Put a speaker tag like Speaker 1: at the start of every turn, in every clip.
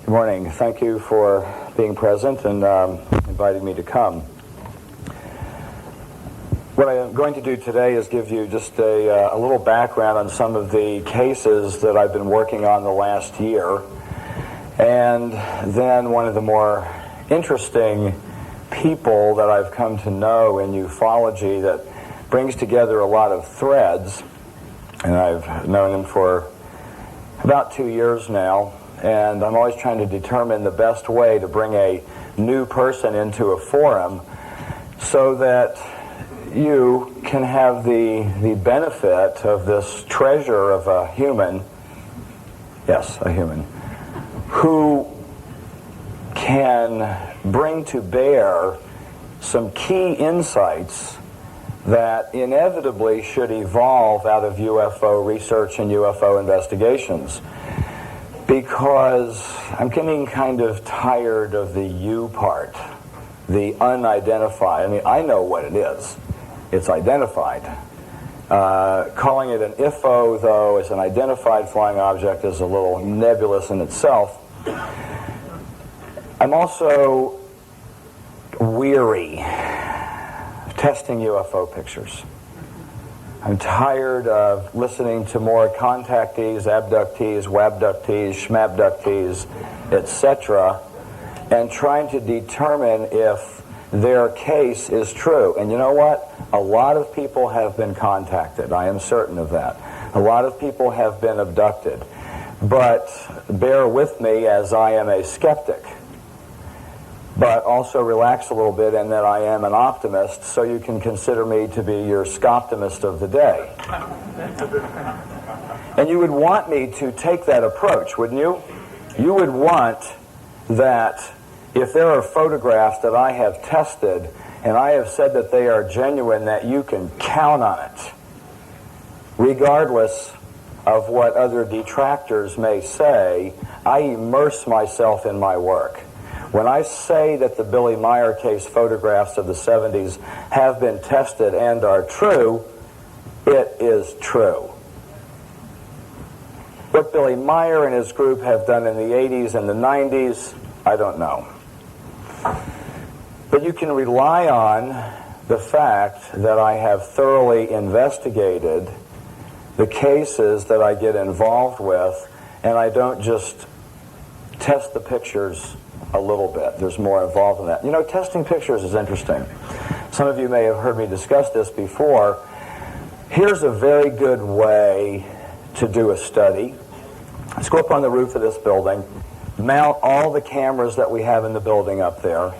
Speaker 1: Good morning. Thank you for being present and inviting me to come. What I am going to do today is give you just a little background on some of the cases that I've been working on the last year, and then one of the more interesting people that I've come to know in ufology that brings together a lot of threads, and I've known him for about 2 years now, and I'm always trying to determine the best way to bring a new person into a forum so that you can have the benefit of this treasure of a human, yes, a human, who can bring to bear some key insights that inevitably should evolve out of UFO research and UFO investigations. Because I'm getting kind of tired of the U part, the unidentified. I mean, I know what it is. It's identified. Calling it an UFO, though, as an identified flying object is a little nebulous in itself. I'm also weary of testing UFO pictures. I'm tired of listening to more contactees, abductees, wabductees, schmabductees, etc., and trying to determine if their case is true. And you know what? A lot of people have been contacted. I am certain of that. A lot of people have been abducted. But bear with me as I am a skeptic. But also relax a little bit in that I am an optimist, so you can consider me to be your scoptimist of the day. And you would want me to take that approach, wouldn't you? You would want that if there are photographs that I have tested and I have said that they are genuine, that you can count on it, regardless of what other detractors may say. I immerse myself in my work. When I say that the Billy Meier case photographs of the 70s have been tested and are true, it is true. What Billy Meier and his group have done in the 80s and the 90s, I don't know. But you can rely on the fact that I have thoroughly investigated the cases that I get involved with, and I don't just test the pictures a little bit. There's more involved in that. You know, testing pictures is interesting. Some of you may have heard me discuss this before. Here's a very good way to do a study. Let's go up on the roof of this building, mount all the cameras that we have in the building up there,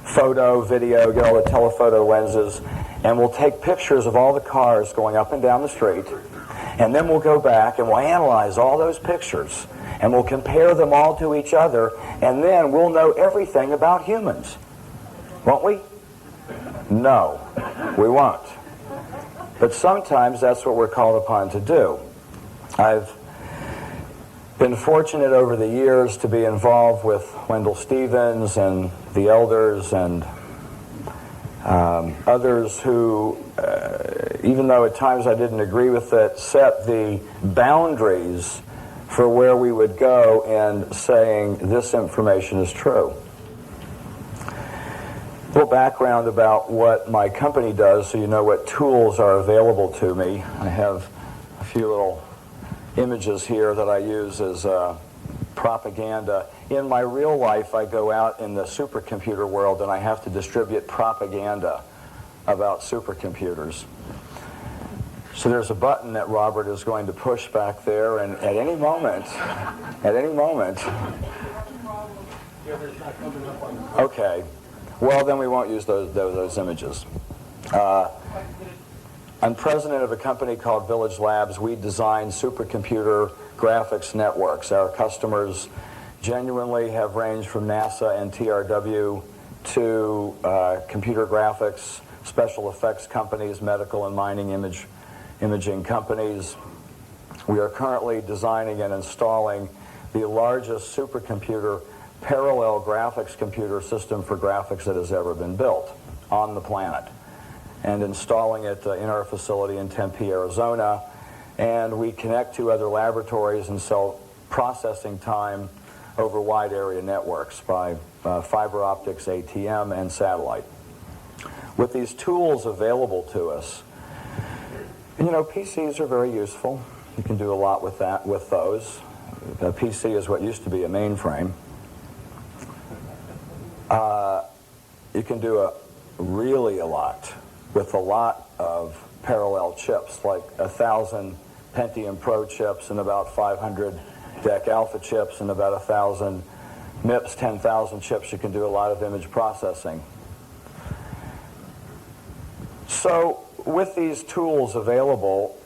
Speaker 1: photo, video, get all the telephoto lenses, and we'll take pictures of all the cars going up and down the street, and then we'll go back and we'll analyze all those pictures, and we'll compare them all to each other, and then we'll know everything about humans. Won't we? No, we won't. But sometimes that's what we're called upon to do. I've been fortunate over the years to be involved with Wendell Stevens and the elders and others who, even though at times I didn't agree with it, set the boundaries for where we would go in saying this information is true. A little background about what my company does so you know what tools are available to me. I have a few little images here that I use as propaganda. In my real life, I go out in the supercomputer world and I have to distribute propaganda about supercomputers. So there's a button that Robert is going to push back there, and at any moment, okay, well then we won't use those images. I'm president of a company called Village Labs. We design supercomputer graphics networks. Our customers genuinely have ranged from NASA and TRW to computer graphics, special effects companies, medical and mining imaging companies. We are currently designing and installing the largest supercomputer parallel graphics computer system for graphics that has ever been built on the planet, and installing it in our facility in Tempe, Arizona. And we connect to other laboratories and sell processing time over wide area networks by fiber optics, ATM, and satellite. With these tools available to us, PCs are very useful. You can do a lot with those. A PC is what used to be a mainframe. You can do really a lot with a lot of parallel chips, like 1,000 Pentium Pro chips and about 500 DEC Alpha chips and about 1,000 MIPS 10,000 chips. You can do a lot of image processing. So with these tools available,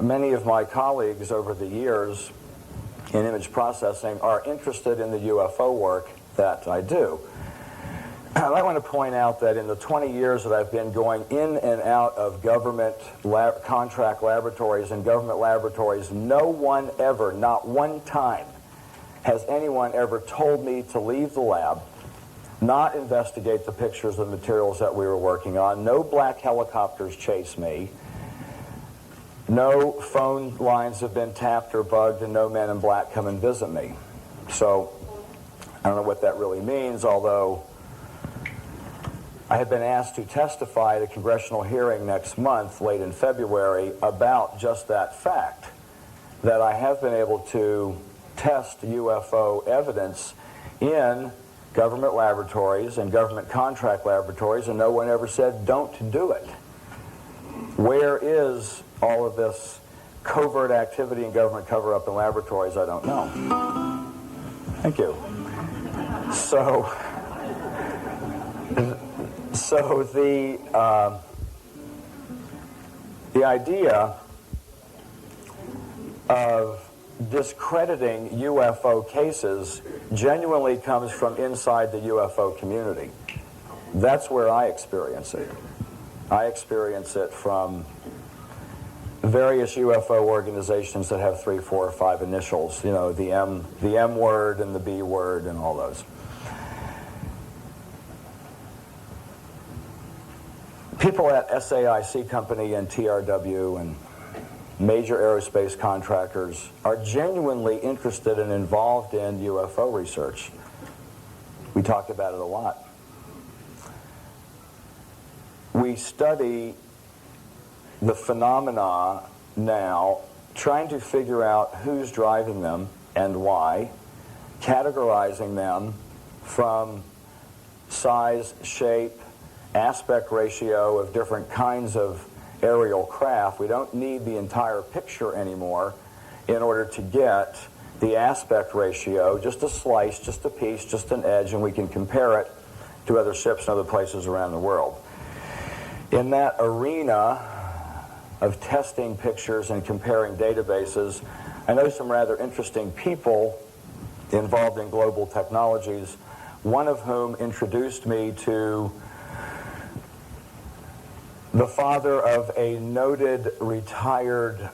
Speaker 1: many of my colleagues over the years in image processing are interested in the UFO work that I do. I want to point out that in the 20 years that I've been going in and out of government contract laboratories and government laboratories, no one ever, not one time, has anyone ever told me to leave the lab, not investigate the pictures of the materials that we were working on. No black helicopters chase me. No phone lines have been tapped or bugged, and no men in black come and visit me. So I don't know what that really means, although I have been asked to testify at a congressional hearing next month, late in February, about just that fact, that I have been able to test UFO evidence in government laboratories and government contract laboratories, and no one ever said, don't do it. Where is all of this covert activity and government cover-up in laboratories? I don't know. Thank you. So the idea of discrediting UFO cases genuinely comes from inside the UFO community. That's where I experience it. I experience it from various UFO organizations that have 3, 4, or 5 initials. The M word and the B word and all those. People at SAIC Company and TRW and major aerospace contractors are genuinely interested and involved in UFO research. We talk about it a lot. We study the phenomena now, trying to figure out who's driving them and why, categorizing them from size, shape, aspect ratio of different kinds of aerial craft. We don't need the entire picture anymore in order to get the aspect ratio, just a slice, just a piece, just an edge, and we can compare it to other ships and other places around the world. In that arena of testing pictures and comparing databases, I know some rather interesting people involved in global technologies, one of whom introduced me to the father of a noted retired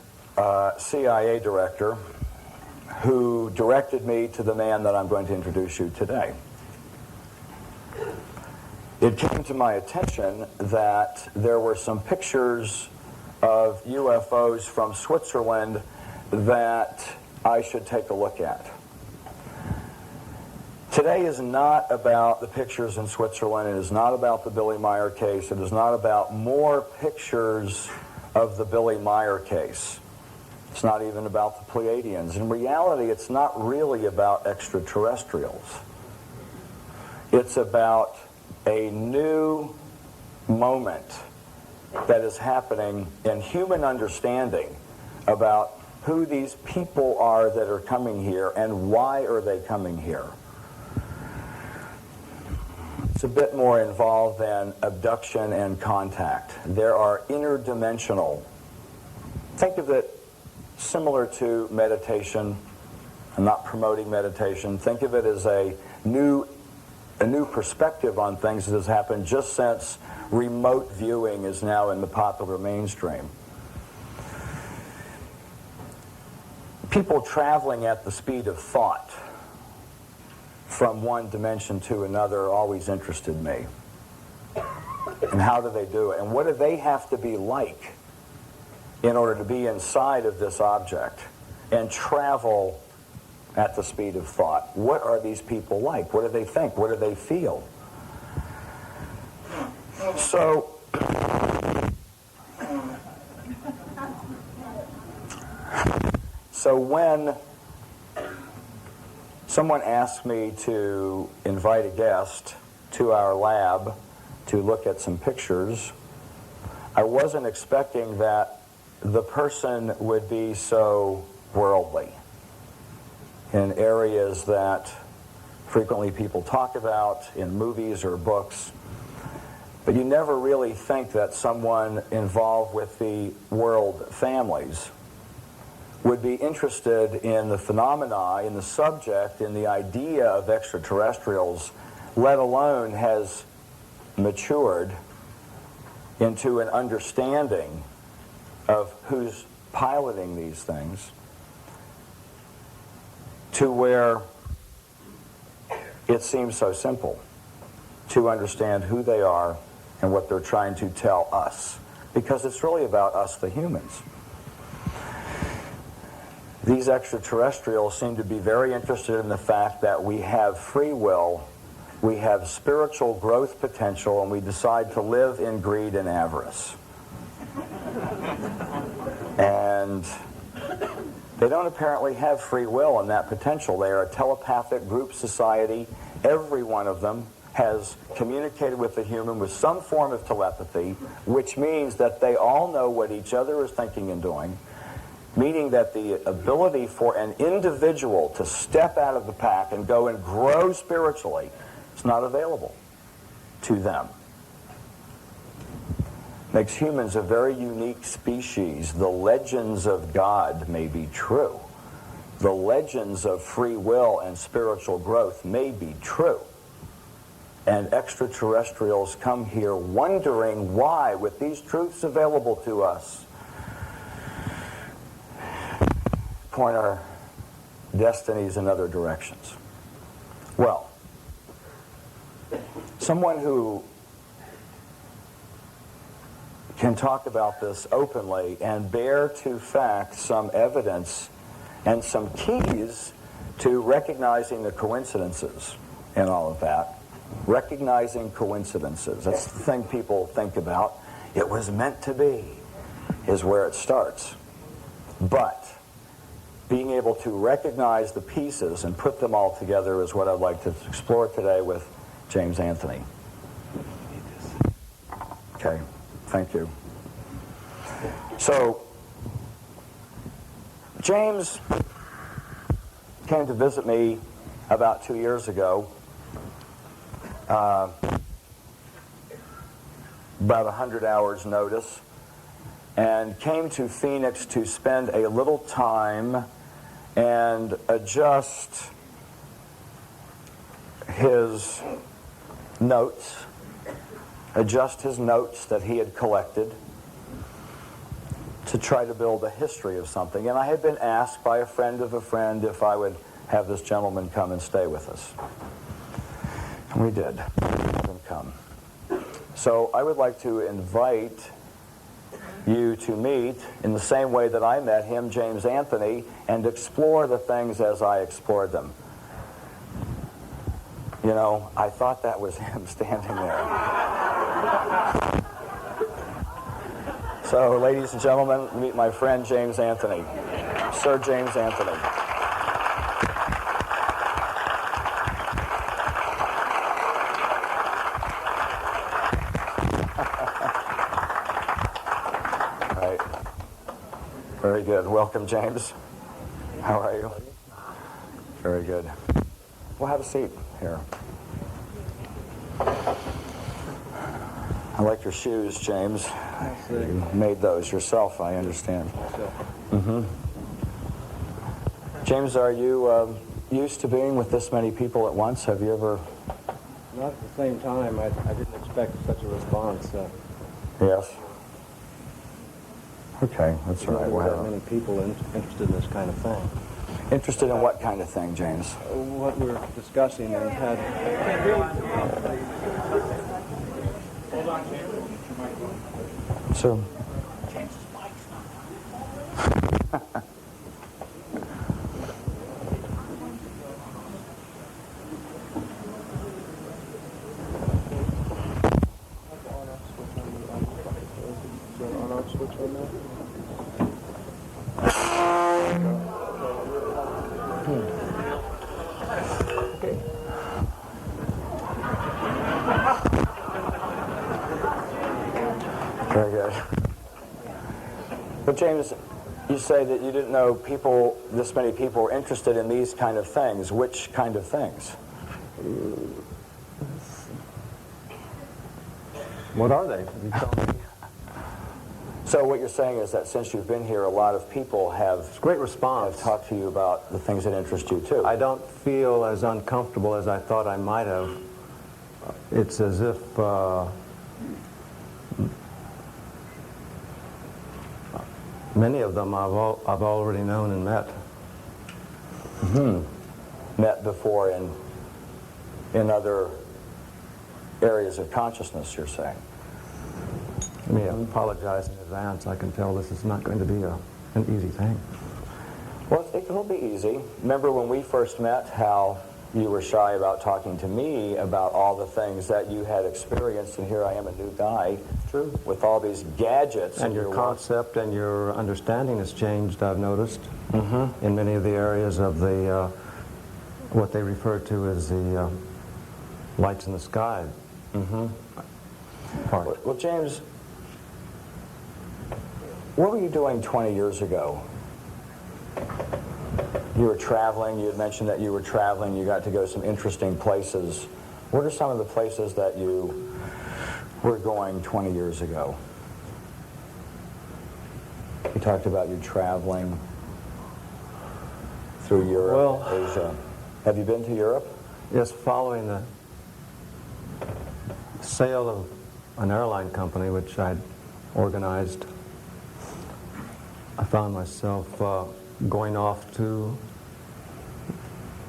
Speaker 1: CIA director who directed me to the man that I'm going to introduce you today. It came to my attention that there were some pictures of UFOs from Switzerland that I should take a look at. Today is not about the pictures in Switzerland. It is not about the Billy Meier case. It is not about more pictures of the Billy Meier case. It's not even about the Pleiadians. In reality, it's not really about extraterrestrials. It's about a new moment that is happening in human understanding about who these people are that are coming here and why are they coming here. It's a bit more involved than abduction and contact. There are interdimensional. Think of it similar to meditation. I'm not promoting meditation. Think of it as a new perspective on things that has happened just since remote viewing is now in the popular mainstream. People traveling at the speed of thought from one dimension to another always interested me. And how do they do it? And what do they have to be like in order to be inside of this object and travel at the speed of thought. What are these people like? What do they think? What do they feel? So when someone asked me to invite a guest to our lab to look at some pictures, I wasn't expecting that the person would be so worldly in areas that frequently people talk about in movies or books. But you never really think that someone involved with the world families would be interested in the phenomena, in the subject, in the idea of extraterrestrials, let alone has matured into an understanding of who's piloting these things, to where it seems so simple to understand who they are and what they're trying to tell us, because it's really about us, the humans. These extraterrestrials seem to be very interested in the fact that we have free will, we have spiritual growth potential, and we decide to live in greed and avarice. And they don't apparently have free will and that potential. They are a telepathic group society. Every one of them has communicated with the human with some form of telepathy, which means that they all know what each other is thinking and doing, meaning that the ability for an individual to step out of the pack and go and grow spiritually is not available to them. Makes humans a very unique species. The legends of God may be true. The legends of free will and spiritual growth may be true. And extraterrestrials come here wondering why, with these truths available to us, point our destinies in other directions. Well, someone who can talk about this openly and bear to fact some evidence and some keys to recognizing the coincidences and all of that. Recognizing coincidences. That's the thing people think about. It was meant to be, is where it starts. But being able to recognize the pieces and put them all together is what I'd like to explore today with James Anthony. Okay, thank you. So, James came to visit me about 2 years ago, about 100 hours notice, and came to Phoenix to spend a little time and adjust his notes, that he had collected to try to build a history of something. And I had been asked by a friend of a friend if I would have this gentleman come and stay with us. And we did. Have him come. So I would like to invite you to meet in the same way that I met him, James Anthony, and explore the things as I explored them. You know, I thought that was him standing there. So, ladies and gentlemen, meet my friend James Anthony, Sir James Anthony. Right. Very good. Welcome, James. How are you? Very good. Well, have a seat here. I like your shoes, James. You made those yourself, I understand. Mm-hmm. James, are you used to being with this many people at once? Have you ever...
Speaker 2: Not at the same time. I didn't expect such a response.
Speaker 1: Yes. Okay, that's all right.
Speaker 2: There are many people interested in this kind of thing.
Speaker 1: Interested in what kind of thing, James?
Speaker 2: What we're discussing and had...
Speaker 1: So...
Speaker 2: Okay.
Speaker 1: Very good. But James, you say that you didn't know this many people were interested in these kind of things. Which kind of things?
Speaker 2: What are they? You tell me.
Speaker 1: So what you're saying is that since you've been here, a lot of people
Speaker 2: It's great response.
Speaker 1: have talked to you about the things that interest you too.
Speaker 2: I don't feel as uncomfortable as I thought I might have. It's as if many of them I've already known and met.
Speaker 1: Met before in other areas of consciousness, you're saying.
Speaker 2: Let me apologize in advance. I can tell this is not going to be an easy thing.
Speaker 1: Well, it will be easy. Remember when we first met how you were shy about talking to me about all the things that you had experienced, and here I am, a new guy.
Speaker 2: True.
Speaker 1: With all these gadgets.
Speaker 2: And your concept and your understanding has changed, I've noticed, in many of the areas of the, what they refer to as the lights in the sky part.
Speaker 1: Well, James, what were you doing 20 years ago? You were traveling. You had mentioned that you were traveling. You got to go some interesting places. What are some of the places that you were going 20 years ago? You talked about you traveling through Europe, Asia. Have you been to Europe?
Speaker 2: Yes, following the sale of an airline company which I'd organized, I found myself going off to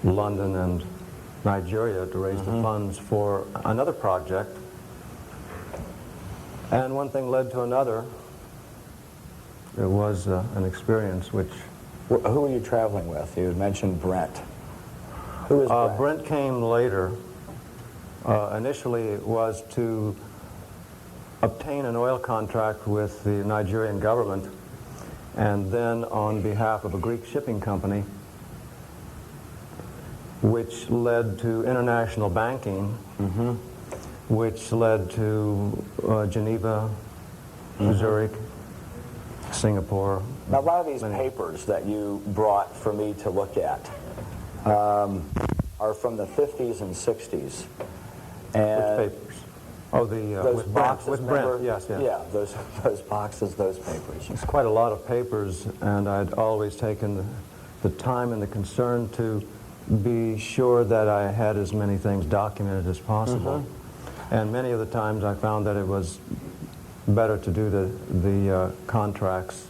Speaker 2: London and Nigeria to raise the funds for another project. And one thing led to another. It was an experience which...
Speaker 1: Who were you traveling with? You had mentioned Brent. Who is Brent?
Speaker 2: Brent came later. Initially it was to obtain an oil contract with the Nigerian government, and then on behalf of a Greek shipping company, which led to international banking, which led to Geneva, Zurich, Singapore.
Speaker 1: Now, a lot of these papers that you brought for me to look at are from the 50s and 60s. And
Speaker 2: which papers? Oh,
Speaker 1: those
Speaker 2: with
Speaker 1: boxes,
Speaker 2: Brent,
Speaker 1: remember?
Speaker 2: yes.
Speaker 1: Yeah, those boxes, those papers.
Speaker 2: It's quite a lot of papers, and I'd always taken the time and the concern to be sure that I had as many things documented as possible. And many of the times I found that it was better to do the contracts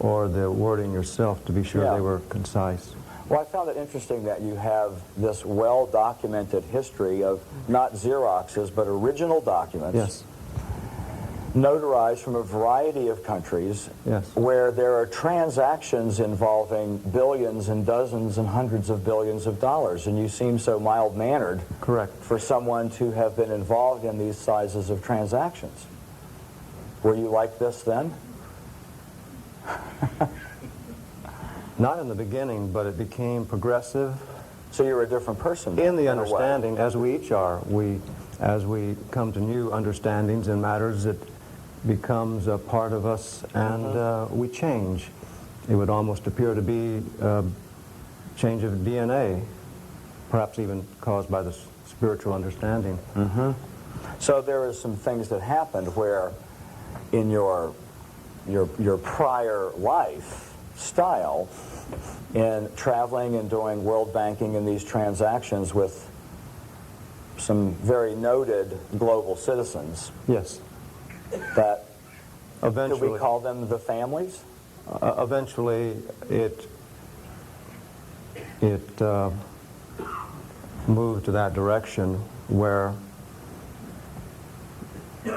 Speaker 2: or the wording yourself to be sure they were concise.
Speaker 1: Well, I found it interesting that you have this well-documented history of not Xeroxes, but original documents.
Speaker 2: Yes.
Speaker 1: Notarized from a variety of countries.
Speaker 2: Yes.
Speaker 1: Where there are transactions involving billions and dozens and hundreds of billions of dollars. And you seem so mild-mannered.
Speaker 2: Correct.
Speaker 1: For someone to have been involved in these sizes of transactions. Were you like this then?
Speaker 2: Not in the beginning, but it became progressive.
Speaker 1: So you were a different person
Speaker 2: In the
Speaker 1: in a way.
Speaker 2: understanding, as we each are, as we come to new understandings in matters, it becomes a part of us, and we change. It would almost appear to be a change of DNA, perhaps even caused by the spiritual understanding.
Speaker 1: So there are some things that happened where in your prior life style, in traveling and doing world banking and these transactions with some very noted global citizens.
Speaker 2: Yes.
Speaker 1: That,
Speaker 2: Eventually,
Speaker 1: do we call them the families?
Speaker 2: eventually it moved to that direction where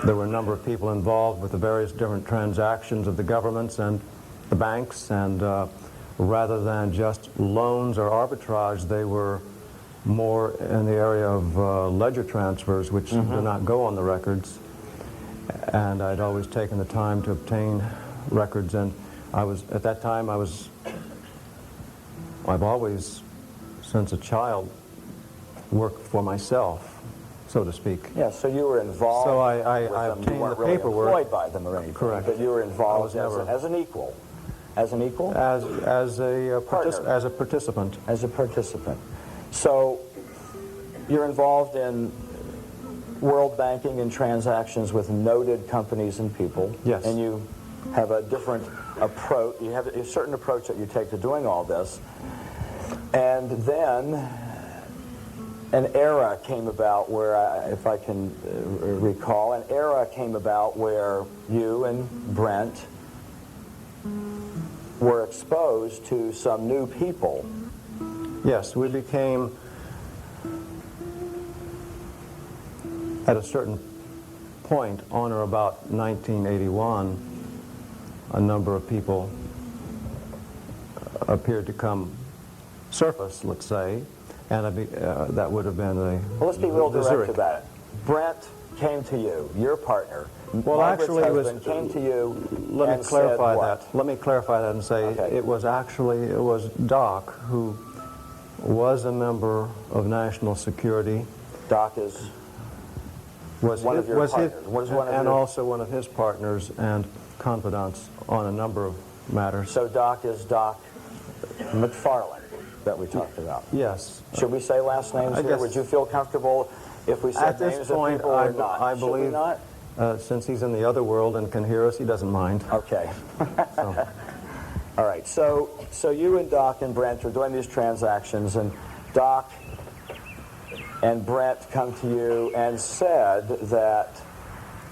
Speaker 2: there were a number of people involved with the various different transactions of the governments and the banks, and rather than just loans or arbitrage, they were more in the area of ledger transfers, which do not go on the records. And I'd always taken the time to obtain records, and at that time I've always since a child, work for myself, so to speak.
Speaker 1: Yeah, so you were involved
Speaker 2: So I
Speaker 1: with them. You
Speaker 2: obtained
Speaker 1: weren't
Speaker 2: the
Speaker 1: really
Speaker 2: paperwork.
Speaker 1: employed by them or anything.
Speaker 2: Correct.
Speaker 1: But you were involved
Speaker 2: I was never-
Speaker 1: as an equal. As an equal?
Speaker 2: As a
Speaker 1: Partner.
Speaker 2: as a participant.
Speaker 1: As a participant. So you're involved in world banking and transactions with noted companies and people.
Speaker 2: Yes.
Speaker 1: And you have a different approach. You have a certain approach that you take to doing all this. And then an era came about where, if I can recall, an era came about where you and Brent were exposed to some new people.
Speaker 2: Yes, we became, at a certain point, on or about 1981, a number of people appeared to come surface, let's say, and that would have been
Speaker 1: Well, let's be real direct
Speaker 2: Zurich.
Speaker 1: about it. Brent came to you, your partner.
Speaker 2: Well,
Speaker 1: Margaret's
Speaker 2: actually, it was.
Speaker 1: husband came to you.
Speaker 2: Let me
Speaker 1: and
Speaker 2: clarify
Speaker 1: said what?
Speaker 2: that. Let me clarify that and say
Speaker 1: Okay.
Speaker 2: it was Doc who was a member of national security.
Speaker 1: Doc is
Speaker 2: Was
Speaker 1: one
Speaker 2: his,
Speaker 1: of your
Speaker 2: was his,
Speaker 1: partners. Was one of
Speaker 2: and
Speaker 1: your-
Speaker 2: also one of his partners and confidants on a number of matters.
Speaker 1: So Doc is Doc McFarland that we talked about.
Speaker 2: Yes.
Speaker 1: Should we say last names
Speaker 2: I
Speaker 1: here?
Speaker 2: guess-
Speaker 1: Would you feel comfortable if we said
Speaker 2: At
Speaker 1: names
Speaker 2: this
Speaker 1: of
Speaker 2: point,
Speaker 1: people or not?
Speaker 2: I
Speaker 1: Should we
Speaker 2: believe,
Speaker 1: not?
Speaker 2: since he's in the other world and can hear us, he doesn't mind.
Speaker 1: Okay.
Speaker 2: So,
Speaker 1: All right. So you and Doc and Brent are doing these transactions, and Doc and Brent come to you and said that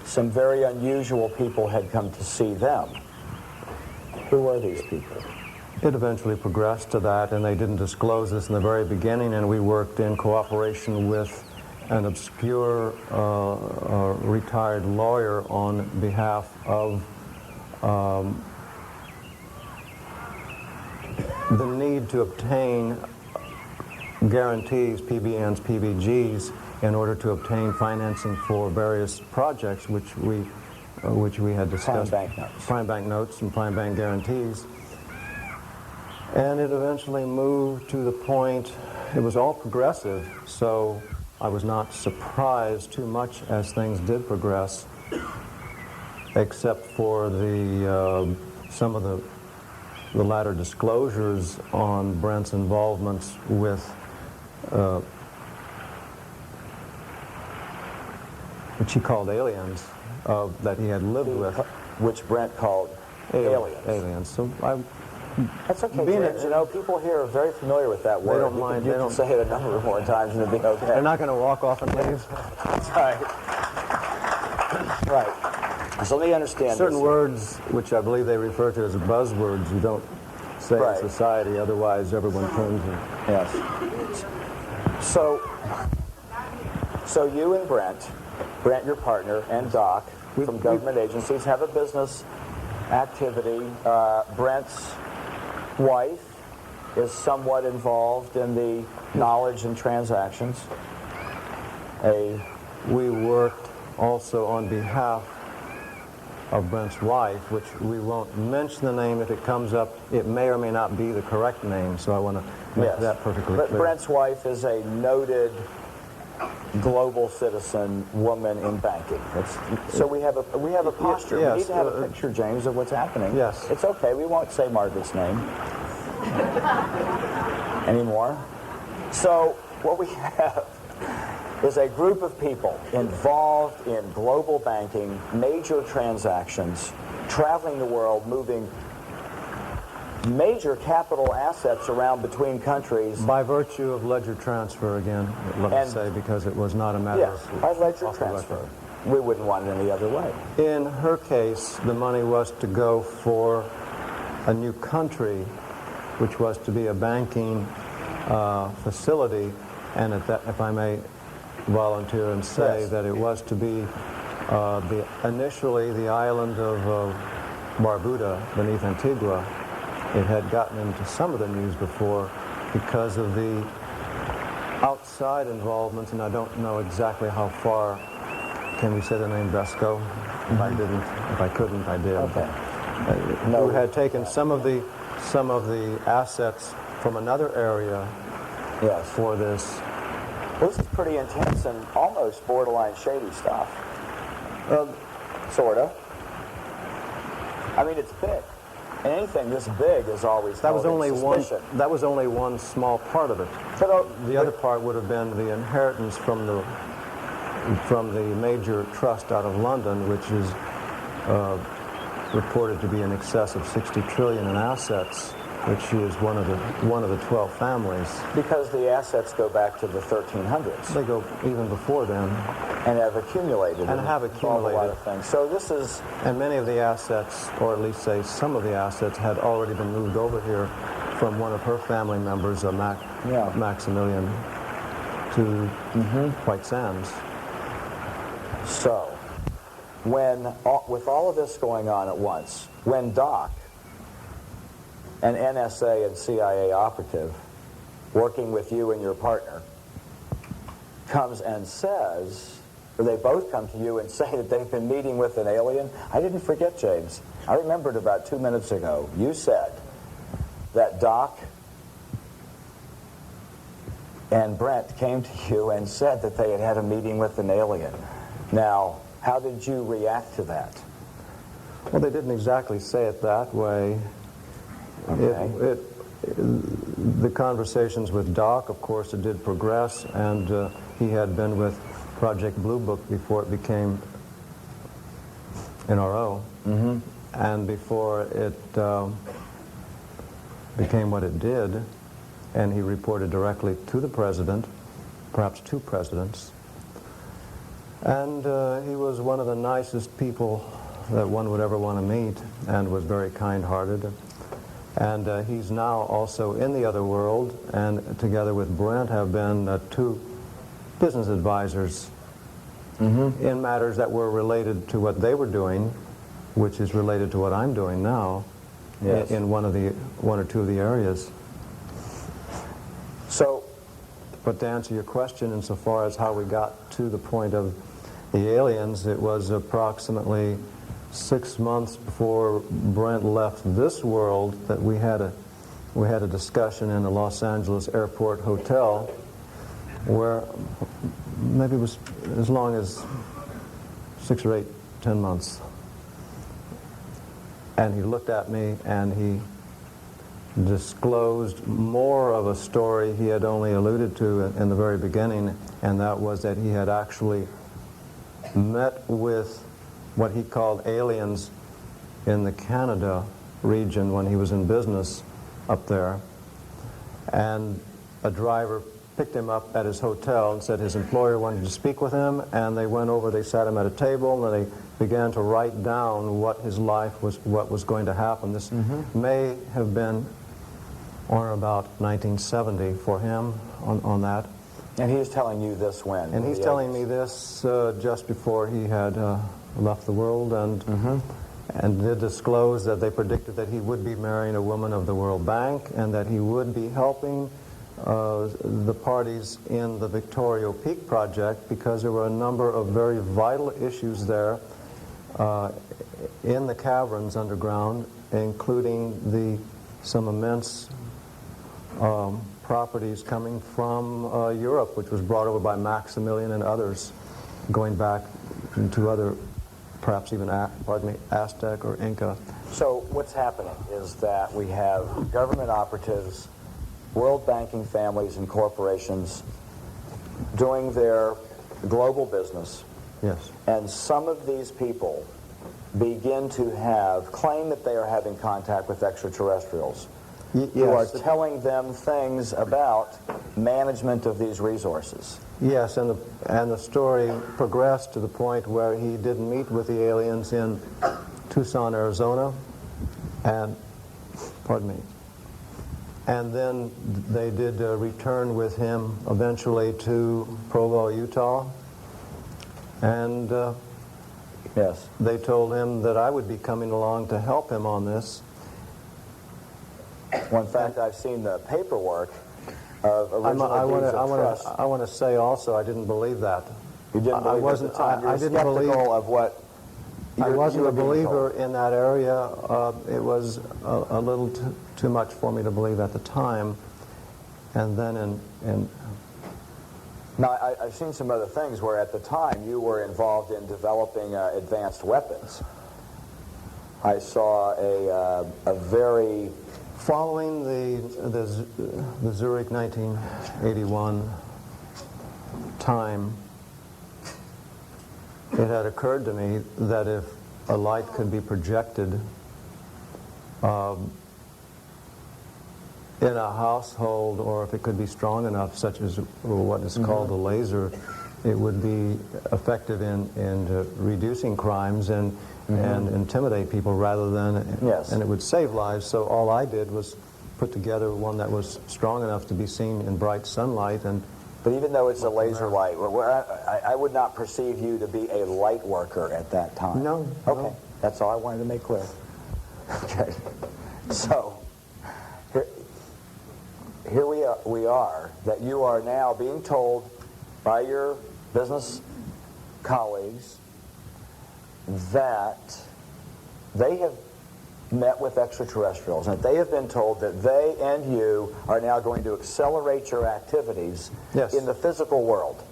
Speaker 1: some very unusual people had come to see them. Who were these people?
Speaker 2: it eventually progressed to that, and they didn't disclose this in the very beginning, and we worked in cooperation with an obscure retired lawyer on behalf of the need to obtain guarantees, PBNs, PBGs, in order to obtain financing for various projects which we had discussed.
Speaker 1: Prime bank notes.
Speaker 2: Prime bank notes and prime bank guarantees. And it eventually moved to the point, it was all progressive, so I was not surprised too much as things did progress, except for the some of the latter disclosures on Brent's involvements with which he called aliens that he had lived with.
Speaker 1: Which Brent called aliens.
Speaker 2: Aliens. So
Speaker 1: That's okay,
Speaker 2: Being
Speaker 1: James. You know, people here are very familiar with that word.
Speaker 2: don't mind,
Speaker 1: You
Speaker 2: they
Speaker 1: can
Speaker 2: don't-
Speaker 1: say it a number of more times and it'll be okay.
Speaker 2: they're not going to walk off and leave.
Speaker 1: That's right. Right. So let me understand
Speaker 2: Certain
Speaker 1: this.
Speaker 2: words, which I believe they refer to as buzzwords, you don't say
Speaker 1: Right.
Speaker 2: in society, otherwise everyone turns and...
Speaker 1: Yes. So you and Brent, your partner, and Doc from government agencies have a business activity. Brent's wife is somewhat involved in the knowledge and transactions.
Speaker 2: We worked also on behalf of Brent's wife, which we won't mention the name. If it comes up, it may or may not be the correct name, so I want to make that perfectly
Speaker 1: But
Speaker 2: clear.
Speaker 1: Brent's wife is a noted global citizen woman in banking. So we have a posture.
Speaker 2: Yes,
Speaker 1: We need to have a picture, James, of what's happening.
Speaker 2: Yes.
Speaker 1: It's okay. We won't say Margaret's name anymore. So what we have is a group of people involved in global banking, major transactions, traveling the world, moving major capital assets around between countries.
Speaker 2: By virtue of ledger transfer, again, let me
Speaker 1: And-
Speaker 2: say, because it was not a matter
Speaker 1: Yes,
Speaker 2: of...
Speaker 1: by ledger
Speaker 2: off the
Speaker 1: transfer.
Speaker 2: record.
Speaker 1: We wouldn't want it any other way.
Speaker 2: In her case, the money was to go for a new country, which was to be a banking facility, and if I may volunteer and say
Speaker 1: Yes.
Speaker 2: that it was to be initially the island of Barbuda beneath Antigua. It had gotten into some of the news before because of the outside involvements, and I don't know exactly how far. Can we say the name Vesco? If I didn't, if I couldn't, I did.
Speaker 1: Okay.
Speaker 2: Who had taken some of the assets from another area
Speaker 1: Yes.
Speaker 2: for this.
Speaker 1: Well, this is pretty intense and almost borderline shady stuff. Sort of. I mean, it's big. And anything this big is always
Speaker 2: That was
Speaker 1: held in
Speaker 2: only one.
Speaker 1: suspicion.
Speaker 2: That was only one small part of it. The other part would have been the inheritance from the major trust out of London, which is reported to be in excess of 60 trillion in assets, which is one of the 12 families.
Speaker 1: Because the assets go back to the 1300s.
Speaker 2: They go even before then.
Speaker 1: And have accumulated.
Speaker 2: And have accumulated.
Speaker 1: A lot of things. So this is...
Speaker 2: And many of the assets, or at least say some of the assets, had already been moved over here from one of her family members, Maximilian, to White Sands.
Speaker 1: So, with all of this going on at once, when Doc, an NSA and CIA operative, working with you and your partner, comes and says, or they both come to you and say that they've been meeting with an alien. I didn't forget, James. I remembered about 2 minutes ago, you said that Doc and Brent came to you and said that they had had a meeting with an alien. Now, how did you react to that?
Speaker 2: Well, they didn't exactly say it that way.
Speaker 1: Okay.
Speaker 2: The conversations with Doc, of course, it did progress, and he had been with Project Blue Book before it became NRO, and before it became what it did, and he reported directly to the president, perhaps two presidents, and he was one of the nicest people that one would ever want to meet, and was very kind-hearted. And he's now also in the other world, and together with Brent have been two business advisors in matters that were related to what they were doing, which is related to what I'm doing now, in one or two of the areas.
Speaker 1: So,
Speaker 2: but to answer your question, insofar as how we got to the point of the aliens, it was approximately 6 months before Brent left this world that we had a discussion in the Los Angeles Airport Hotel, where maybe it was as long as 6 or 8, 10 months. And he looked at me and he disclosed more of a story he had only alluded to in the very beginning, and that was that he had actually met with what he called aliens in the Canada region when he was in business up there. And a driver picked him up at his hotel and said his employer wanted to speak with him, and they went over, they sat him at a table, and they began to write down what his life was, what was going to happen. This may have been or about 1970 for him on that.
Speaker 1: and he is telling you this when?
Speaker 2: And he's telling me this just before he had left the world, and did disclose that they predicted that he would be marrying a woman of the World Bank, and that he would be helping the parties in the Victoria Peak project, because there were a number of very vital issues there in the caverns underground, including some immense properties coming from Europe, which was brought over by Maximilian and others, going back to other, perhaps even, Aztec or Inca.
Speaker 1: So what's happening is that we have government operatives, world banking families and corporations doing their global business.
Speaker 2: Yes.
Speaker 1: And some of these people begin to claim that they are having contact with extraterrestrials who are telling them things about management of these resources.
Speaker 2: Yes, and the story progressed to the point where he did meet with the aliens in Tucson, Arizona, and and then they did return with him eventually to Provo, Utah, and
Speaker 1: yes,
Speaker 2: they told him that I would be coming along to help him on this.
Speaker 1: Well, in fact, I've seen the paperwork of original deeds of trust.
Speaker 2: I want to say also, I didn't believe that.
Speaker 1: You didn't believe it at the time.
Speaker 2: I didn't believe
Speaker 1: of what
Speaker 2: I wasn't a believer in that area. It was a little too much for me to believe at the time. And then
Speaker 1: Now, I've seen some other things where at the time you were involved in developing advanced weapons. I saw a very...
Speaker 2: Following the Zurich 1981 time, it had occurred to me that if a light could be projected in a household, or if it could be strong enough, such as what is called a laser, it would be effective in reducing crimes and intimidate people rather than,
Speaker 1: Yes.
Speaker 2: and it would save lives. So all I did was put together one that was strong enough to be seen in bright sunlight. And
Speaker 1: But even though it's a laser light, I would not perceive you to be a light worker at that time.
Speaker 2: No.
Speaker 1: Okay.
Speaker 2: No.
Speaker 1: That's all I wanted to make clear. Okay. So, here we are, that you are now being told by your business colleagues that they have met with extraterrestrials, and they have been told that they and you are now going to accelerate your activities
Speaker 2: Yes.
Speaker 1: in the physical world.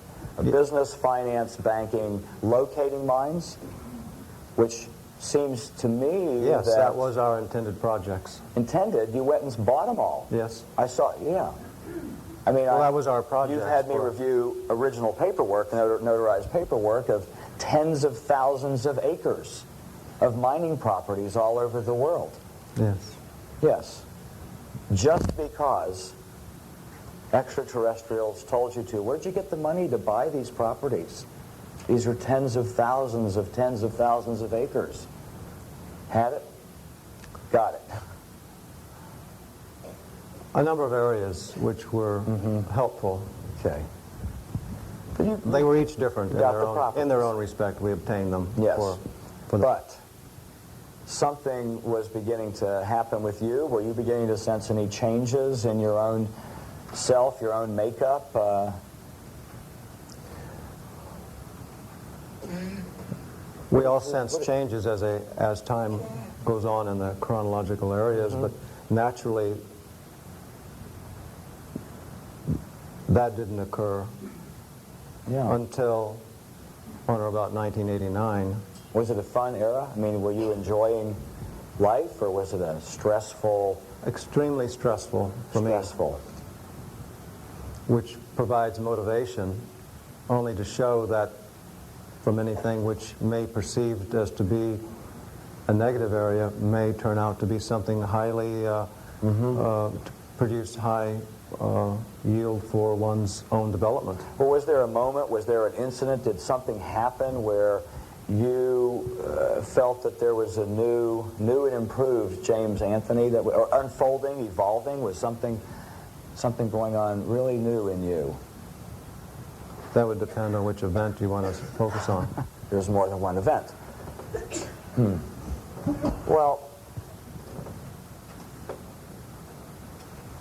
Speaker 1: Business, finance, banking, locating mines, which seems to me
Speaker 2: yes, that was our intended projects.
Speaker 1: intended. You went and bought them all.
Speaker 2: Yes.
Speaker 1: I saw, yeah. I mean,
Speaker 2: Well, that was our project.
Speaker 1: You've had me review original paperwork, notarized paperwork of tens of thousands of acres of mining properties all over the world.
Speaker 2: Yes.
Speaker 1: Yes. Just because extraterrestrials told you to. Where'd you get the money to buy these properties? These are tens of thousands of acres. Had it? Got it.
Speaker 2: A number of areas which were helpful.
Speaker 1: Okay.
Speaker 2: They were each different
Speaker 1: Got the properties.
Speaker 2: in their own respect. We obtained them.
Speaker 1: Yes.
Speaker 2: For
Speaker 1: But something was beginning to happen with you. Were you beginning to sense any changes in your own self, your own makeup?
Speaker 2: we all sense changes as time goes on in the chronological areas, but naturally that didn't occur until on or about 1989.
Speaker 1: Was it a fun era? I mean, were you enjoying life, or was it a stressful?
Speaker 2: Extremely stressful for me, which provides motivation only to show that from anything which may be perceived as to be a negative area may turn out to be something highly, to produce high yield for one's own development.
Speaker 1: Well, was there a moment, was there an incident, did something happen where you felt that there was a new and improved James Anthony, that or unfolding, evolving, was something going on really new in you?
Speaker 2: That would depend on which event you want to focus on.
Speaker 1: There's more than one event. Well,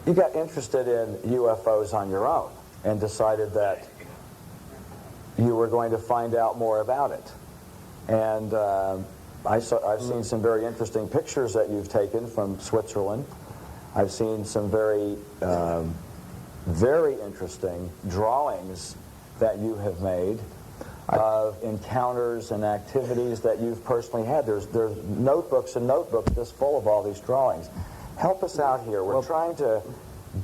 Speaker 1: you got interested in UFOs on your own and decided that you were going to find out more about it. And I've seen some very interesting pictures that you've taken from Switzerland. I've seen some very interesting drawings that you have made of encounters and activities that you've personally had. There's notebooks and notebooks just full of all these drawings. Help us out here. We're trying to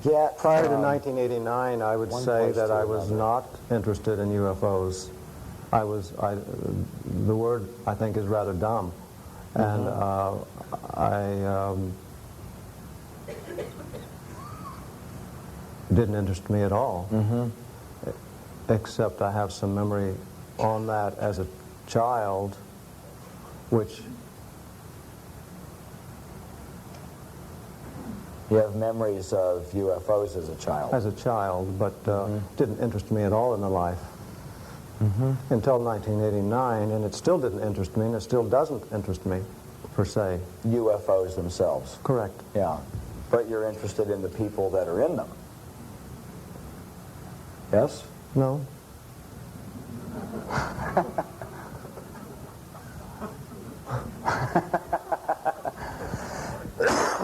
Speaker 1: get...
Speaker 2: Prior to 1989, I would say that I was not interested in UFOs. The word, I think, is rather dumb. And didn't interest me at all. Except I have some memory on that as a child, which...
Speaker 1: You have memories of UFOs as a child.
Speaker 2: As a child, but didn't interest me at all in the life. Until 1989, and it still didn't interest me, and it still doesn't interest me, per se.
Speaker 1: UFOs themselves.
Speaker 2: Correct.
Speaker 1: Yeah. But you're interested in the people that are in them. Yes?
Speaker 2: No.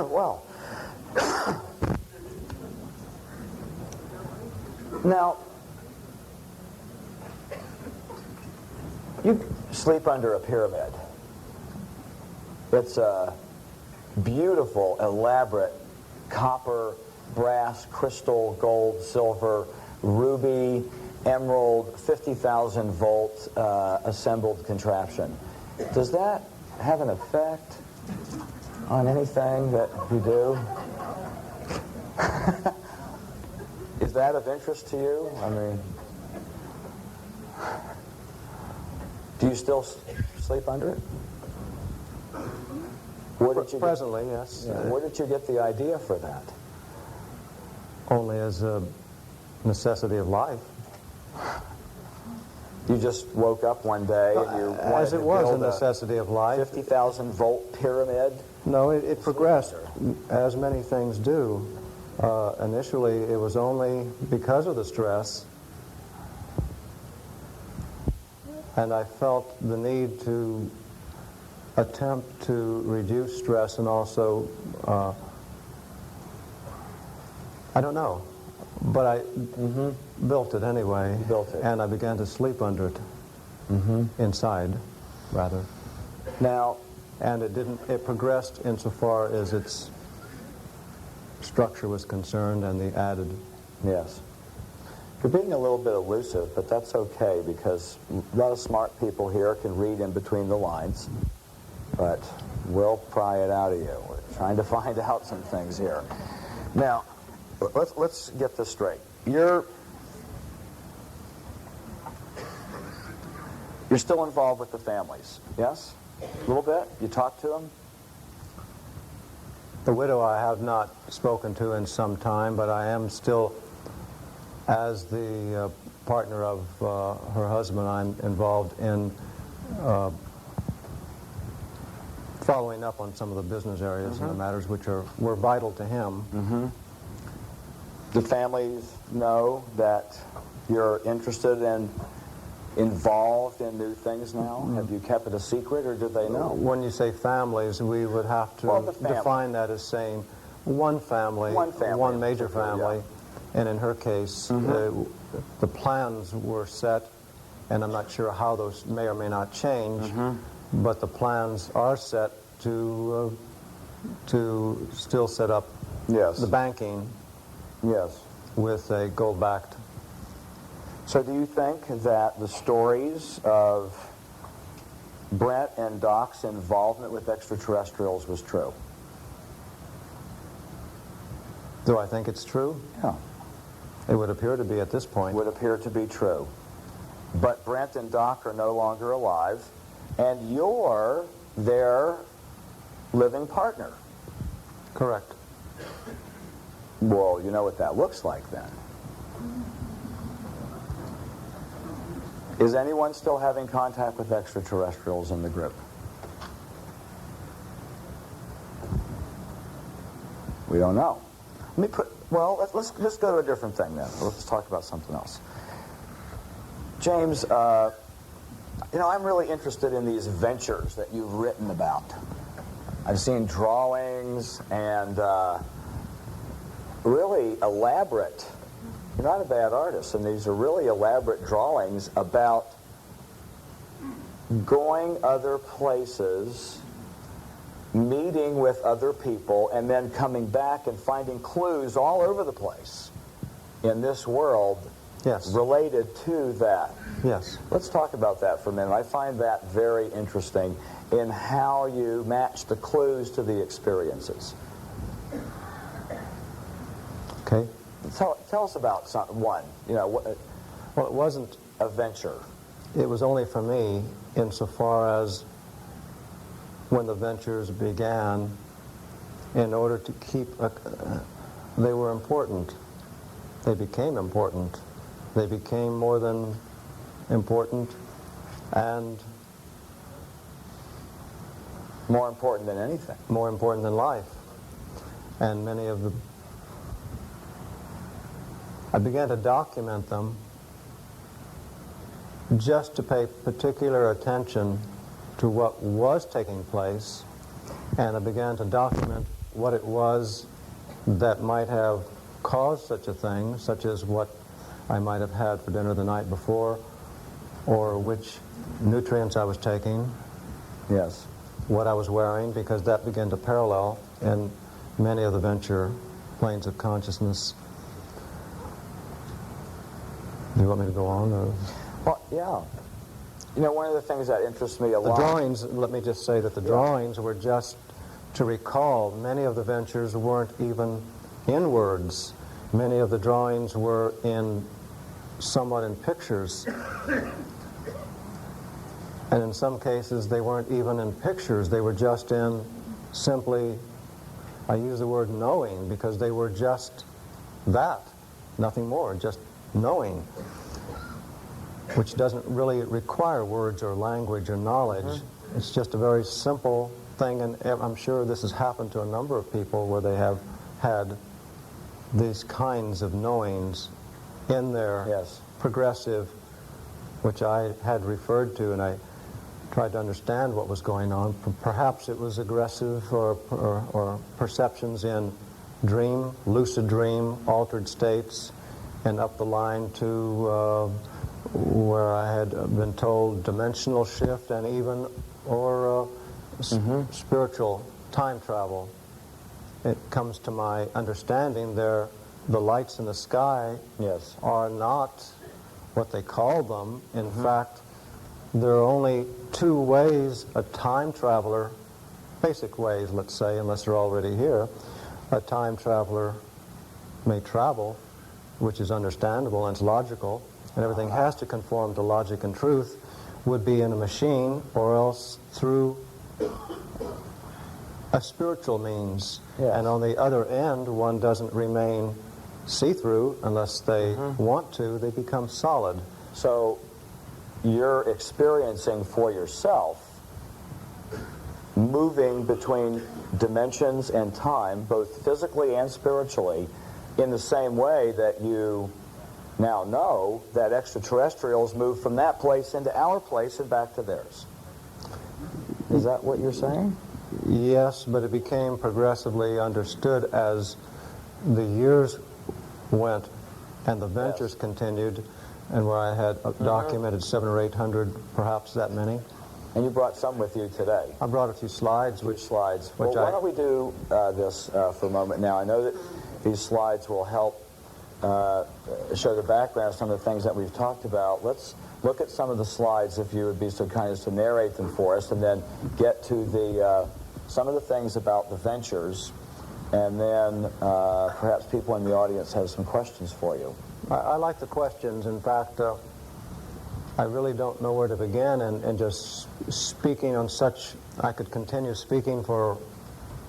Speaker 1: Well, Now, you sleep under a pyramid. It's a beautiful, elaborate copper, brass, crystal, gold, silver, ruby, emerald, 50,000 volt assembled contraption. Does that have an effect on anything that you do? Is that of interest to you? I mean, do you still sleep under it? Where did you
Speaker 2: Presently, yes.
Speaker 1: where did you get the idea for that?
Speaker 2: Only as a necessity of life.
Speaker 1: You just woke up one day and you wanted
Speaker 2: As it
Speaker 1: to
Speaker 2: was a
Speaker 1: build
Speaker 2: necessity of life.
Speaker 1: 50,000 volt pyramid?
Speaker 2: No, it progressed, as many things do. Initially, it was only because of the stress, and I felt the need to attempt to reduce stress and also, I don't know, but I built it anyway.
Speaker 1: You built it.
Speaker 2: And I began to sleep under it, inside, rather.
Speaker 1: Now,
Speaker 2: And it progressed insofar as its structure was concerned and the added.
Speaker 1: yes. You're being a little bit elusive, but that's okay because a lot of smart people here can read in between the lines, but we'll pry it out of you. We're trying to find out some things here. Now, let's get this straight. You're still involved with the families, yes? A little bit? You talk to them?
Speaker 2: The widow I have not spoken to in some time, but I am still, as the partner of her husband, I'm involved in following up on some of the business areas and the matters which were vital to him.
Speaker 1: Do families know that you're interested and involved in new things now? Have you kept it a secret, or do they know?
Speaker 2: When you say families, we would have to
Speaker 1: Well, the family.
Speaker 2: define that as saying one family, one major family, and in her case, the plans were set, and I'm not sure how those may or may not change, but the plans are set to still set up
Speaker 1: Yes.
Speaker 2: the banking
Speaker 1: Yes.
Speaker 2: with a gold-backed.
Speaker 1: So do you think that the stories of Brent and Doc's involvement with extraterrestrials was true?
Speaker 2: Do I think it's true?
Speaker 1: Yeah.
Speaker 2: It would appear to be at this point.
Speaker 1: Would appear to be true. But Brent and Doc are no longer alive, and you're their living partner.
Speaker 2: Correct.
Speaker 1: Well, you know what that looks like then. Is anyone still having contact with extraterrestrials in the group? We don't know. Let's go to a different thing then. Let's talk about something else. James, I'm really interested in these ventures that you've written about. I've seen drawings and really elaborate. You're not a bad artist, and these are really elaborate drawings about going other places, meeting with other people, and then coming back and finding clues all over the place in this world
Speaker 2: Yes.
Speaker 1: related to that.
Speaker 2: Yes.
Speaker 1: Let's talk about that for a minute. I find that very interesting in how you match the clues to the experiences.
Speaker 2: Okay.
Speaker 1: Tell us about one.
Speaker 2: Well, it wasn't.
Speaker 1: A venture.
Speaker 2: It was only for me insofar as when the ventures began, in order to keep, they were important. They became important. They became more than important and
Speaker 1: More important than anything.
Speaker 2: more important than life. And many of the, I began to document them just to pay particular attention to what was taking place, and I began to document what it was that might have caused such a thing, such as what I might have had for dinner the night before, or which nutrients I was taking,
Speaker 1: Yes.
Speaker 2: what I was wearing, because that began to parallel in many of the venture planes of consciousness. Do you want me to go on? Or?
Speaker 1: Well, yeah. You know, one of the things that interests me a lot...
Speaker 2: The drawings, let me just say that the drawings were just to recall. Many of the ventures weren't even in words. Many of the drawings were somewhat in pictures. And in some cases, they weren't even in pictures. They were just in simply, I use the word knowing, because they were just that, nothing more, just knowing, which doesn't really require words or language or knowledge. It's just a very simple thing, and I'm sure this has happened to a number of people where they have had these kinds of knowings in their progressive, which I had referred to, and I tried to understand what was going on. Perhaps it was aggressive or perceptions in dream, lucid dream, altered states, and up the line to where I had been told dimensional shift, and even spiritual time travel. It comes to my understanding the lights in the sky are not what they call them. In fact, there are only two ways a time traveler, basic ways, let's say, unless they're already here, a time traveler may travel, which is understandable and it's logical, and everything has to conform to logic and truth, would be in a machine or else through a spiritual means. And on the other end, one doesn't remain see-through unless they want to. They become solid.
Speaker 1: So you're experiencing for yourself moving between dimensions and time, both physically and spiritually, in the same way that you now know that extraterrestrials move from that place into our place and back to theirs. Is that what you're saying?
Speaker 2: Yes, but it became progressively understood as the years went and the ventures continued, and where I had documented 700 or 800, perhaps that many.
Speaker 1: And you brought some with you today.
Speaker 2: I brought a few slides.
Speaker 1: Well, why don't we do this for a moment now? I know that these slides will help show the background of some of the things that we've talked about. Let's look at some of the slides, if you would be so kind as to narrate them for us, and then get to the some of the things about the ventures, and then perhaps people in the audience have some questions for you.
Speaker 2: I like the questions. In fact, I really don't know where to begin, and just speaking on such, I could continue speaking for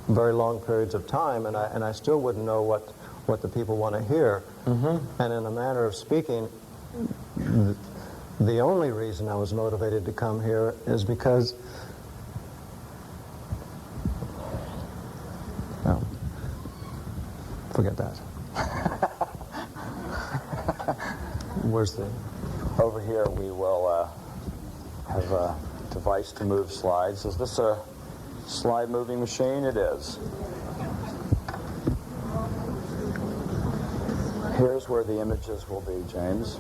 Speaker 2: very long periods of time, and I still wouldn't know what the people want to hear. And in a manner of speaking, the only reason I was motivated to come here is because forget that. Where's the...
Speaker 1: Over here we will have a device to move slides. Is this a slide moving machine? It is. Here's where the images will be, James.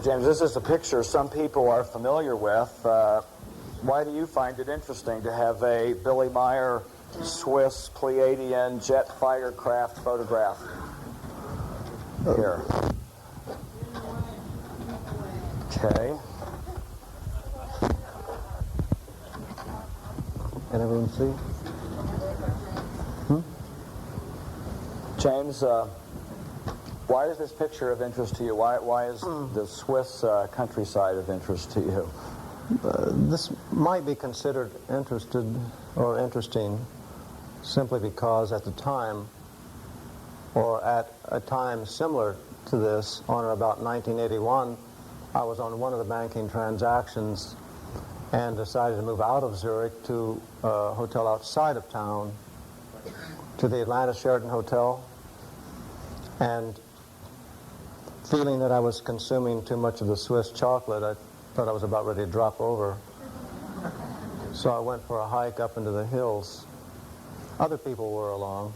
Speaker 1: James, this is a picture some people are familiar with. Why do you find it interesting to have a Billy Meier Swiss Pleiadian jet fighter craft photograph here? Okay.
Speaker 2: Can everyone see?
Speaker 1: James, why is this picture of interest to you? Why is the Swiss countryside of interest to you?
Speaker 2: This might be considered interesting simply because at the time, or at a time similar to this, on or about 1981, I was on one of the banking transactions and decided to move out of Zurich to a hotel outside of town, to the Atlanta Sheraton Hotel. And feeling that I was consuming too much of the Swiss chocolate, I thought I was about ready to drop over. So I went for a hike up into the hills. Other people were along,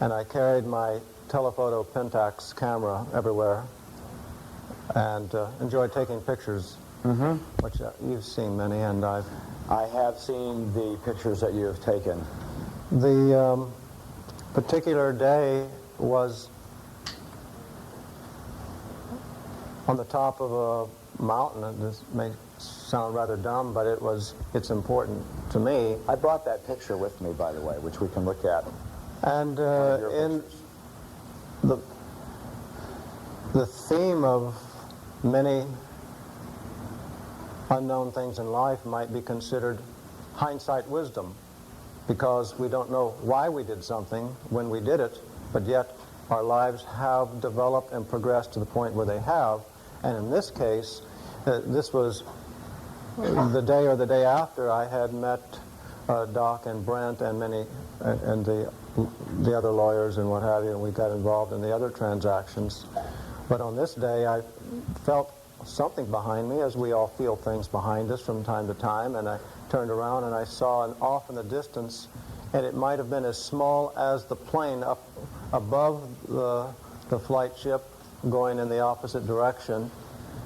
Speaker 2: and I carried my telephoto Pentax camera everywhere and enjoyed taking pictures, which you've seen many, and I
Speaker 1: have seen the pictures that you have taken.
Speaker 2: The particular day was on the top of a mountain. This may sound rather dumb, but it's important to me.
Speaker 1: I brought that picture with me, by the way, which we can look at.
Speaker 2: And in the theme of many unknown things in life might be considered hindsight wisdom, because we don't know why we did something when we did it, but yet our lives have developed and progressed to the point where they have. And in this case, this was the day or the day after I had met Doc and Brent and the other lawyers and what have you, and we got involved in the other transactions. But on this day, I felt something behind me, as we all feel things behind us from time to time, and I turned around and I saw an off in the distance, and it might have been as small as the plane up above the flight ship going in the opposite direction.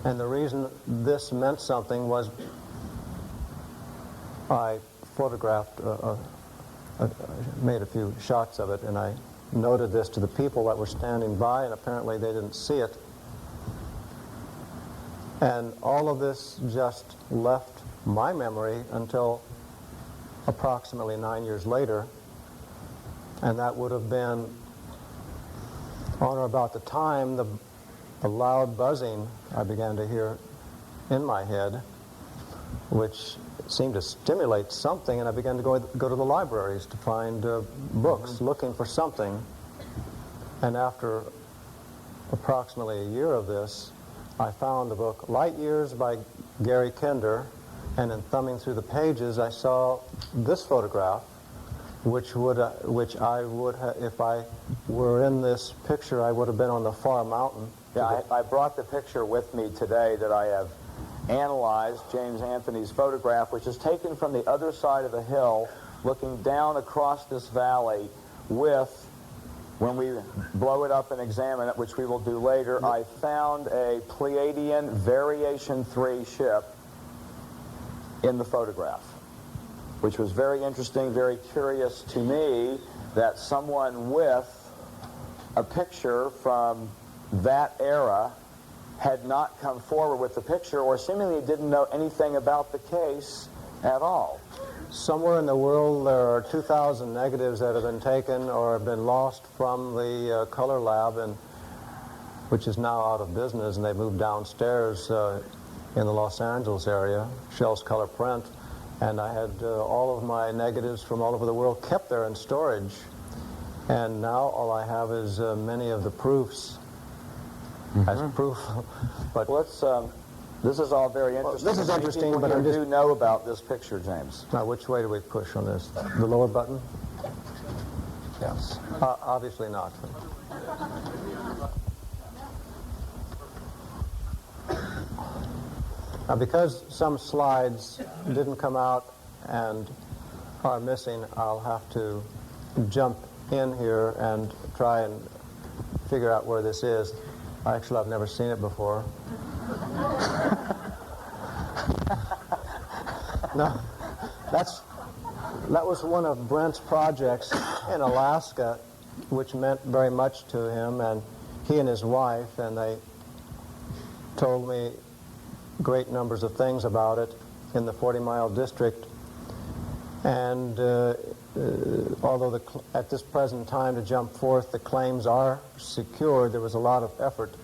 Speaker 2: And the reason this meant something was I photographed, made a few shots of it, and I noted this to the people that were standing by, and apparently they didn't see it. And all of this just left my memory until approximately 9 years later, and that would have been on or about the time the loud buzzing I began to hear in my head, which seemed to stimulate something, and I began to go to the libraries to find books, looking for something. And after approximately a year of this, I found the book Light Years by Gary Kinder, and in thumbing through the pages, I saw this photograph, which I would have, if I were in this picture, I would have been on the far mountain.
Speaker 1: Yeah, I brought the picture with me today that I have analyzed, James Anthony's photograph, which is taken from the other side of the hill, looking down across this valley with, when we blow it up and examine it, which we will do later, I found a Pleiadian Variation 3 ship in the photograph, which was very interesting, very curious to me, that someone with a picture from that era had not come forward with the picture, or seemingly didn't know anything about the case at all.
Speaker 2: Somewhere in the world there are 2,000 negatives that have been taken or have been lost from the color lab, and which is now out of business, and they moved downstairs in the Los Angeles area, Shell's Color Print, and I had all of my negatives from all over the world kept there in storage, and now all I have is many of the proofs as proof. But
Speaker 1: let's this is all very interesting.
Speaker 2: This is interesting, but I
Speaker 1: do know about this picture, James.
Speaker 2: Now, which way do we push on this? The lower button? Yes. Obviously not. Now, because some slides didn't come out and are missing, I'll have to jump in here and try and figure out where this is. Actually, I've never seen it before. No, that was one of Brent's projects in Alaska, which meant very much to him, and he and his wife, and they told me great numbers of things about it in the 40-mile district. And although at this present time, to jump forth, the claims are secured, there was a lot of effort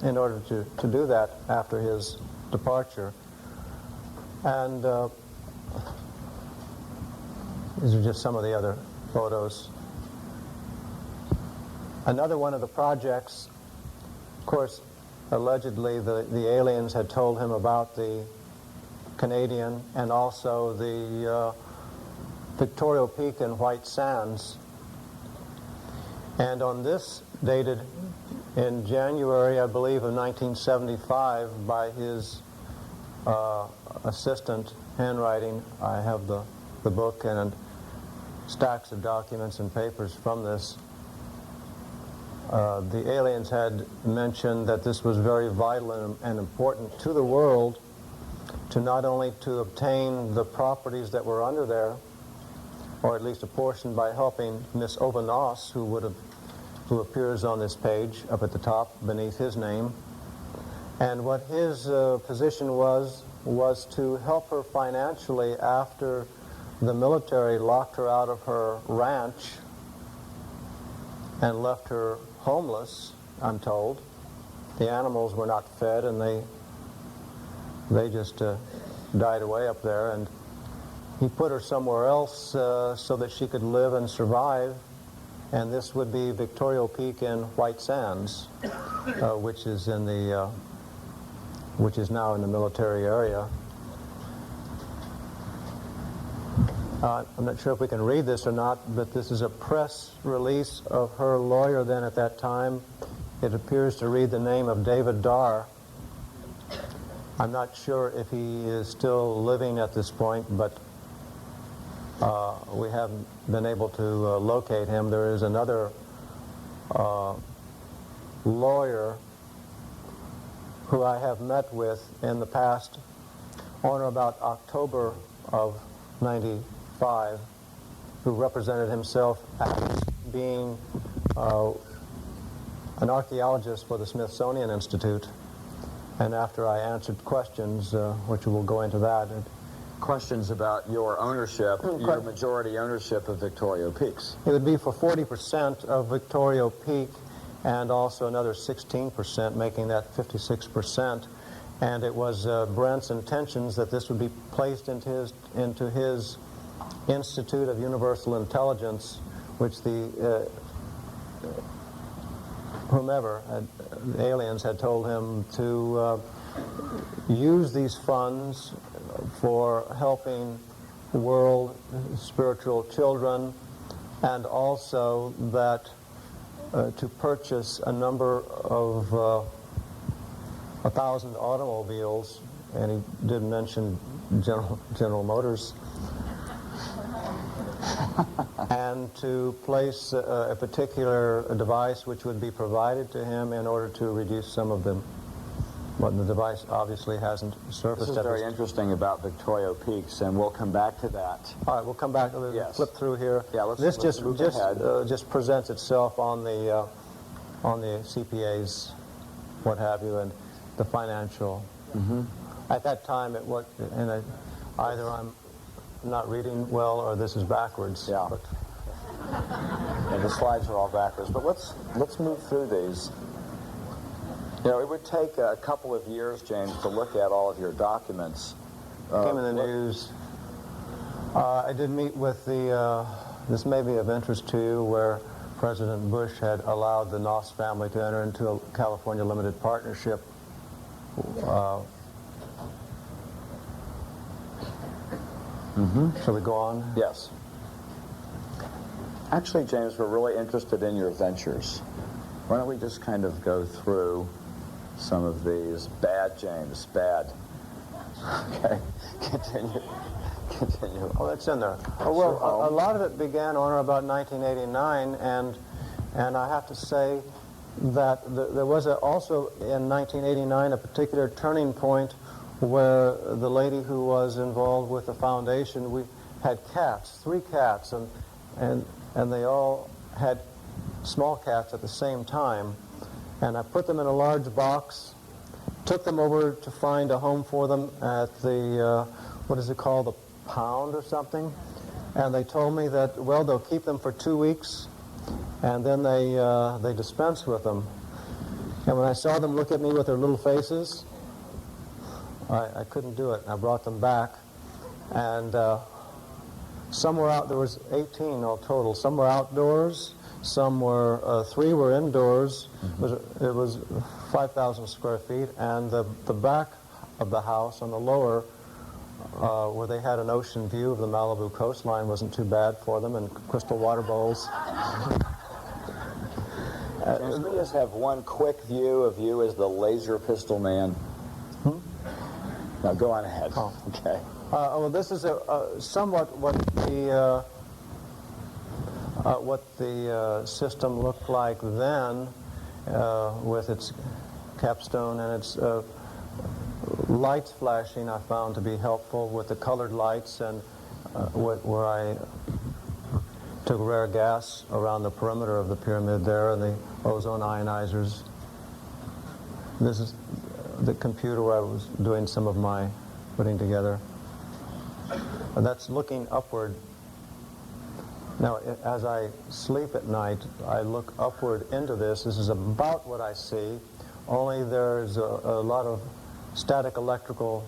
Speaker 2: in order to do that after his departure. And these are just some of the other photos. Another one of the projects, of course, allegedly the aliens had told him about the Canadian and also the Victoria Peak in White Sands. And on this dated in January, I believe, of 1975, by his assistant handwriting. I have the book and stacks of documents and papers from this. The aliens had mentioned that this was very vital and important to the world, to not only to obtain the properties that were under there, or at least a portion by helping Miss Ovanos, who appears on this page up at the top beneath his name. And what his position was to help her financially after the military locked her out of her ranch and left her homeless, I'm told. The animals were not fed, and they just died away up there, and he put her somewhere else so that she could live and survive, and this would be Victoria Peak in White Sands, which is now in the military area. I'm not sure if we can read this or not, but this is a press release of her lawyer then at that time. It appears to read the name of David Darr. I'm not sure if he is still living at this point, but we haven't been able to locate him. There is another lawyer who I have met with in the past, on or about October of '95, who represented himself as being an archaeologist for the Smithsonian Institute. And after I answered questions, which we'll go into that.
Speaker 1: Questions about your ownership, your majority ownership of Victoria Peaks.
Speaker 2: It would be for 40% of Victoria Peak, and also another 16%, making that 56%. And it was Brent's intentions that this would be placed into his Institute of Universal Intelligence, which the the aliens had told him to use these funds for helping world spiritual children, and also that to purchase a number of 1,000 automobiles, and he did mention General Motors, and to place a particular device which would be provided to him in order to reduce some of them. But the device obviously hasn't surfaced.
Speaker 1: This is very interesting about Victoria Peaks, and we'll come back to that.
Speaker 2: All right, we'll come back.
Speaker 1: Yes.
Speaker 2: Flip through here.
Speaker 1: Yeah, let's move
Speaker 2: just
Speaker 1: ahead.
Speaker 2: Just presents itself on the CPAs, what have you, and the financial. Mm-hmm. At that time, either I'm not reading well or this is backwards.
Speaker 1: Yeah. And the slides are all backwards. But let's move through these. You know, it would take a couple of years, James, to look at all of your documents.
Speaker 2: Came in the news. I did meet with this may be of interest to you, where President Bush had allowed the Noss family to enter into a California limited partnership. Shall we go on?
Speaker 1: Yes. Actually, James, we're really interested in your ventures. Why don't we just kind of go through some of these? Bad, James, bad. Okay, continue.
Speaker 2: Oh, that's in there. Oh, well, a lot of it began on or about 1989, and I have to say that there was also in 1989 a particular turning point where the lady who was involved with the foundation, we had cats, 3 cats, and they all had small cats at the same time. And I put them in a large box, took them over to find a home for them at the, what is it called, the Pound or something. And they told me that, well, they'll keep them for 2 weeks, and then they dispense with them. And when I saw them look at me with their little faces, I couldn't do it. I brought them back, and some were out. There was 18 all total. Some were outdoors. Some were 3 were indoors. Mm-hmm. It was 5,000 square feet, and the back of the house on the lower, where they had an ocean view of the Malibu coastline, wasn't too bad for them, and crystal water bowls.
Speaker 1: James, we just have one quick view of you as the laser pistol man. No, go on ahead.
Speaker 2: Oh.
Speaker 1: Okay.
Speaker 2: Well, this is somewhat what the system looked like then, with its capstone and its lights flashing. I found to be helpful with the colored lights, and where I took rare gas around the perimeter of the pyramid there, and the ozone ionizers. This is the computer where I was doing some of my putting together. And that's looking upward. Now, as I sleep at night, I look upward into this. This is about what I see, only there's a lot of static electricity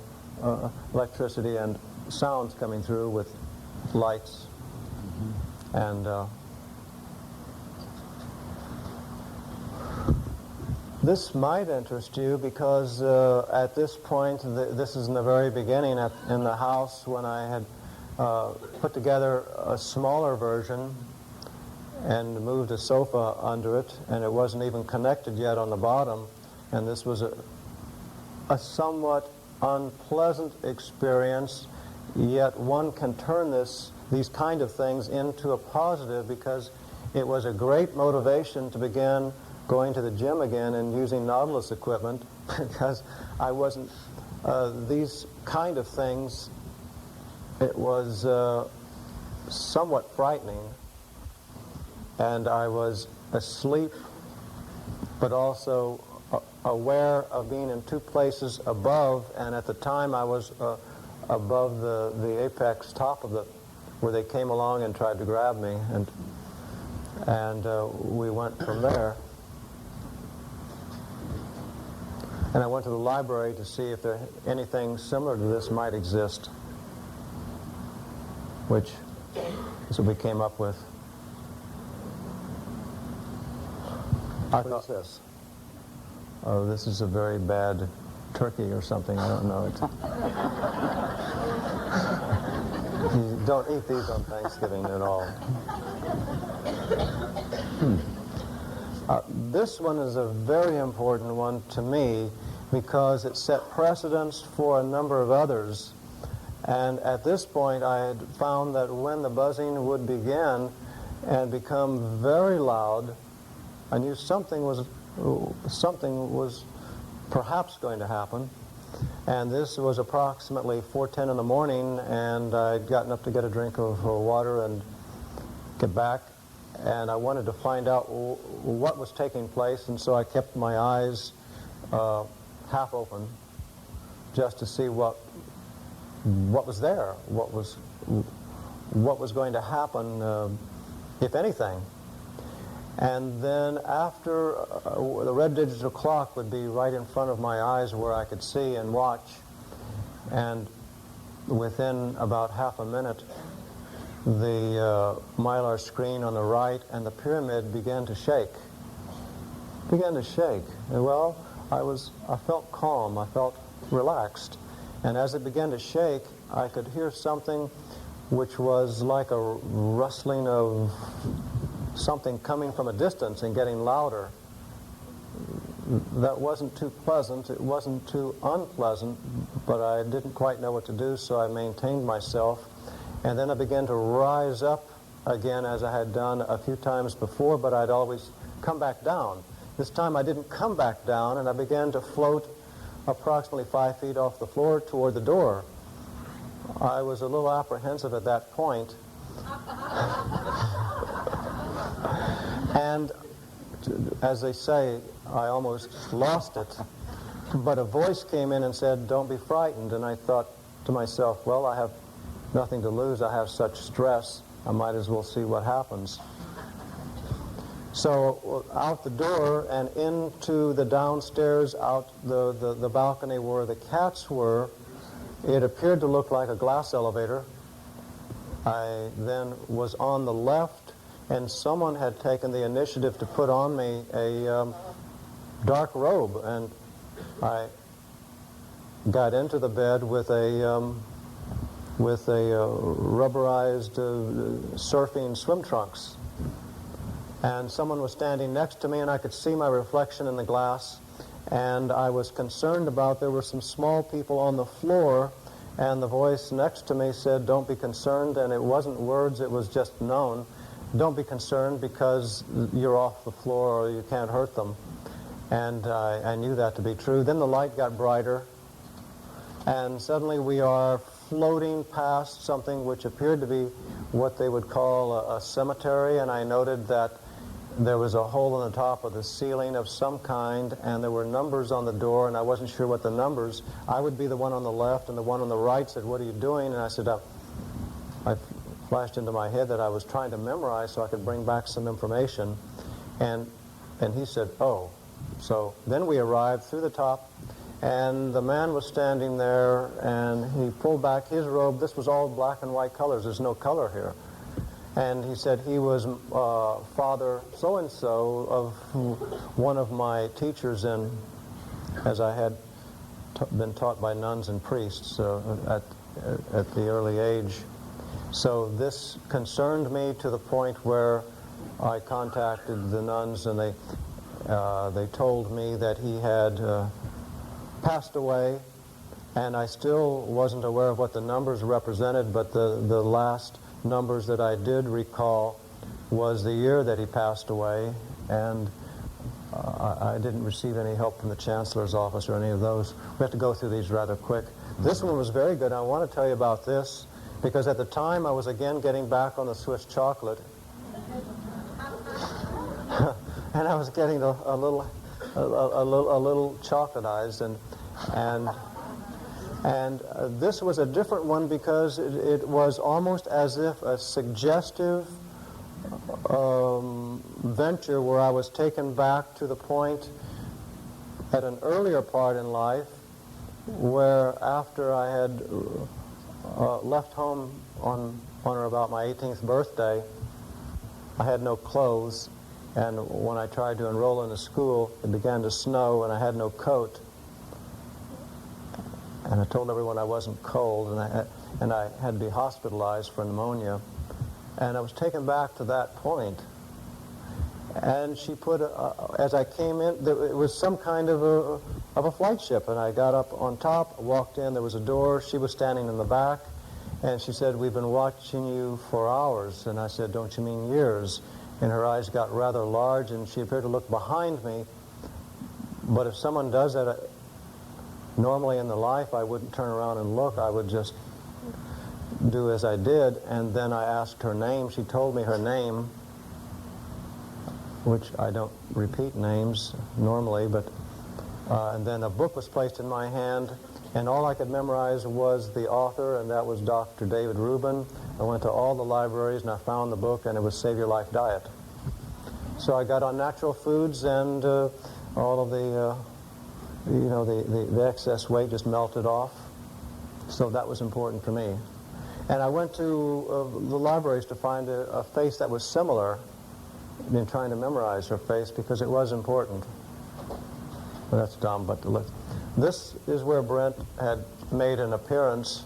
Speaker 2: and sounds coming through with lights. And this might interest you because at this point, this is in the very beginning in the house when I had put together a smaller version and moved a sofa under it, and it wasn't even connected yet on the bottom, and this was a somewhat unpleasant experience, yet one can turn these kind of things into a positive, because it was a great motivation to begin going to the gym again and using Nautilus equipment, because I wasn't, these kind of things, it was somewhat frightening, and I was asleep, but also aware of being in two places above, and at the time I was above the apex top of where they came along and tried to grab me, and we went from there. And I went to the library to see if there anything similar to this might exist, which is what we came up with.
Speaker 1: What is this?
Speaker 2: Oh, this is a very bad turkey or something. I don't know. You don't eat these on Thanksgiving at all. This one is a very important one to me because it set precedents for a number of others. And at this point, I had found that when the buzzing would begin and become very loud, I knew something was perhaps going to happen. And this was approximately 4:10 in the morning, and I'd gotten up to get a drink of water and get back, and I wanted to find out what was taking place, and so I kept my eyes half open just to see what was there, what was going to happen, if anything. And then after, the red digital clock would be right in front of my eyes where I could see and watch, and within about half a minute, the mylar screen on the right and the pyramid began to shake. And well, I felt calm, I felt relaxed. And as it began to shake, I could hear something which was like a rustling of something coming from a distance and getting louder. That wasn't too pleasant, it wasn't too unpleasant, but I didn't quite know what to do, so I maintained myself. And then I began to rise up again, as I had done a few times before, but I'd always come back down. This time I didn't come back down, and I began to float approximately 5 feet off the floor toward the door. I was a little apprehensive at that point. And as they say, I almost lost it. But a voice came in and said, "Don't be frightened." And I thought to myself, well, I have nothing to lose. I have such stress. I might as well see what happens. So out the door and into the downstairs, out the balcony where the cats were, it appeared to look like a glass elevator. I then was on the left, and someone had taken the initiative to put on me a dark robe, and I got into the bed with a rubberized surfing swim trunks. and someone was standing next to me, and I could see my reflection in the glass, and I was concerned about, there were some small people on the floor, and the voice next to me said, "Don't be concerned," and it wasn't words, it was just known. "Don't be concerned because you're off the floor or you can't hurt them." And I knew that to be true. Then the light got brighter, and suddenly we are floating past something which appeared to be what they would call a cemetery, and I noted that there was a hole in the top of the ceiling of some kind, and there were numbers on the door, and I wasn't sure what the numbers. I would be the one on the left, and the one on the right said, "What are you doing?" And I said, I flashed into my head that I was trying to memorize so I could bring back some information, and he said, "Oh." So then we arrived through the top, and the man was standing there, and he pulled back his robe. This was all black and white colors. There's no color here. And he said he was Father so-and-so of one of my teachers, as I had been taught by nuns and priests at the early age. So this concerned me to the point where I contacted the nuns, and they told me that he had passed away, and I still wasn't aware of what the numbers represented, but the last numbers that I did recall was the year that he passed away, and I didn't receive any help from the Chancellor's office or any of those. We have to go through these rather quick. This one was very good. I want to tell you about this because at the time I was again getting back on the Swiss chocolate, and I was getting a little chocolatized, and this was a different one because it was almost as if a suggestive venture where I was taken back to the point at an earlier part in life where after I had left home on or about my 18th birthday, I had no clothes, and when I tried to enroll in a school, it began to snow and I had no coat. And I told everyone I wasn't cold, and I had to be hospitalized for pneumonia. And I was taken back to that point. And she put, as I came in, it was some kind of a flight ship, and I got up on top, walked in, there was a door, she was standing in the back, and she said, "We've been watching you for hours." And I said, "Don't you mean years?" And her eyes got rather large, and she appeared to look behind me. But if someone does that, normally in the life, I wouldn't turn around and look. I would just do as I did. And then I asked her name. She told me her name, which I don't repeat names normally. But and then a book was placed in my hand, and all I could memorize was the author, and that was Dr. David Rubin. I went to all the libraries, and I found the book, and it was Save Your Life Diet. So I got on natural foods, and all of the the excess weight just melted off. So that was important for me. And I went to the libraries to find a face that was similar in trying to memorize her face because it was important. Well, that's dumb, but this is where Brent had made an appearance,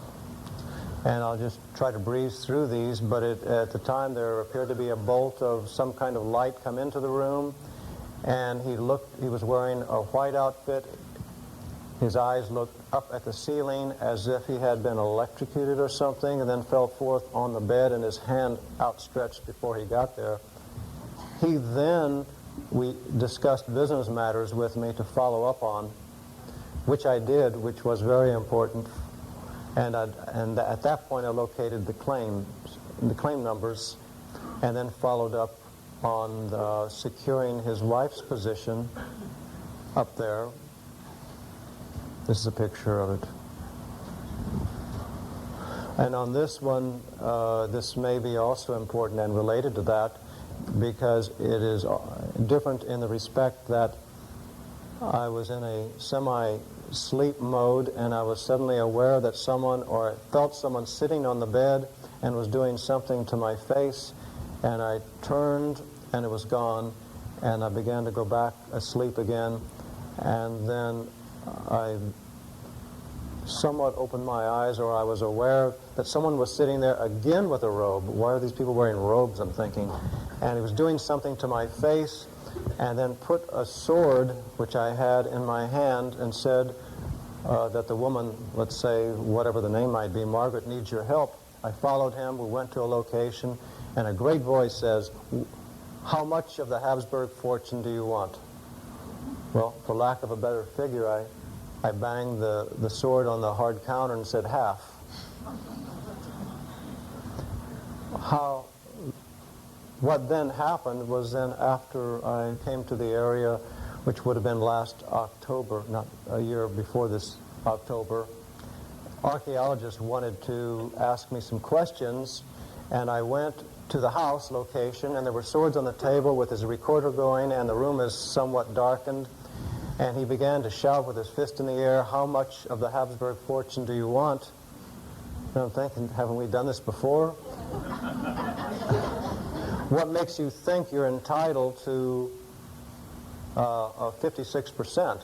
Speaker 2: and I'll just try to breeze through these, but at the time there appeared to be a bolt of some kind of light come into the room, and he was wearing a white outfit. His eyes looked up at the ceiling as if he had been electrocuted or something, and then fell forth on the bed, and his hand outstretched before he got there. We discussed business matters with me to follow up on, which I did, which was very important. And at that point I located the claim numbers, and then followed up on securing his wife's position up there. This is a picture of it. And on this one, this may be also important and related to that, because it is different in the respect that I was in a semi-sleep mode, and I was suddenly aware that someone, or I felt someone sitting on the bed and was doing something to my face, and I turned and it was gone, and I began to go back asleep again, and then I somewhat opened my eyes, or I was aware that someone was sitting there again with a robe. Why are these people wearing robes, I'm thinking. and he was doing something to my face, and then put a sword, which I had in my hand, and said that the woman, let's say, whatever the name might be, Margaret, needs your help. I followed him, we went to a location, and a great voice says, how much of the Habsburg fortune do you want? Well, for lack of a better figure, I banged the sword on the hard counter and said half. What then happened was then after I came to the area, which would have been last October, not a year before this October, archaeologists wanted to ask me some questions, and I went to the house location, and there were swords on the table with his recorder going, and the room is somewhat darkened, and he began to shout with his fist in the air, how much of the Habsburg fortune do you want? And I'm thinking, haven't we done this before? What makes you think you're entitled to 56%?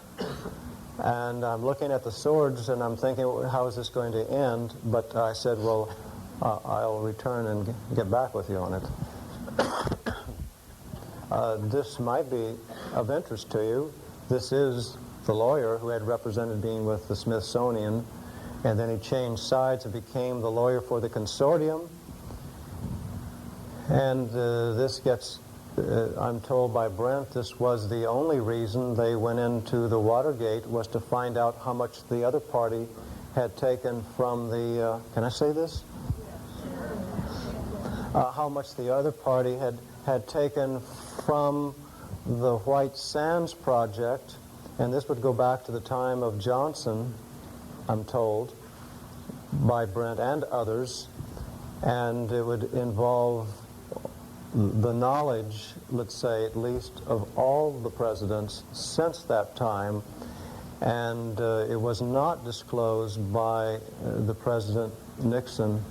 Speaker 2: And I'm looking at the swords and I'm thinking, how is this going to end? But I said, well, I'll return and get back with you on it. This might be of interest to you. This is the lawyer who had represented being with the Smithsonian, and then he changed sides and became the lawyer for the consortium. And this gets, I'm told by Brent, this was the only reason they went into the Watergate, was to find out how much the other party had taken from the, can I say this? How much the other party had taken from the White Sands project, and this would go back to the time of Johnson, I'm told, by Brent and others, and it would involve the knowledge, let's say at least, of all the presidents since that time, and it was not disclosed by the President Nixon,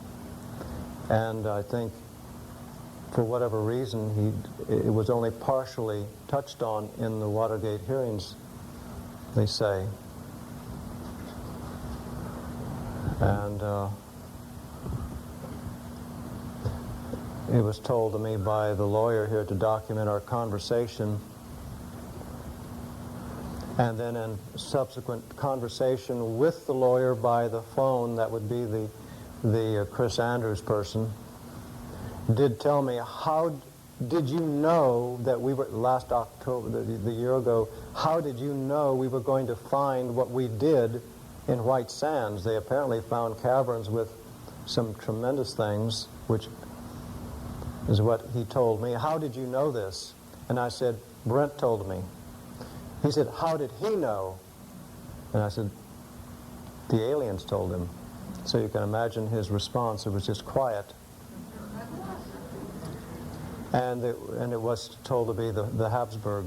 Speaker 2: and I think for whatever reason it was only partially touched on in the Watergate hearings, they say. And it was told to me by the lawyer here to document our conversation, and then in subsequent conversation with the lawyer by the phone, that would be the Chris Andrews person, did tell me, how did you know that we were, last October, the year ago, how did you know we were going to find what we did in White Sands? They apparently found caverns with some tremendous things, which is what he told me. How did you know this? And I said, Brent told me. He said, how did he know? And I said, the aliens told him. So you can imagine his response. It was just quiet. And it was told to be the Habsburg.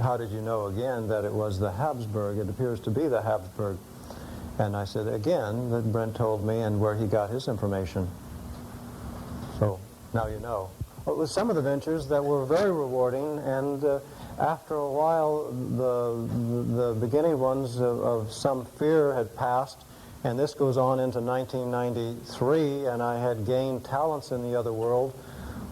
Speaker 2: How did you know again that it was the Habsburg? It appears to be the Habsburg. And I said again that Brent told me, and where he got his information. So now you know. Well, it was some of the ventures that were very rewarding, and after a while the beginning ones of some fear had passed, and this goes on into 1993, and I had gained talents in the other world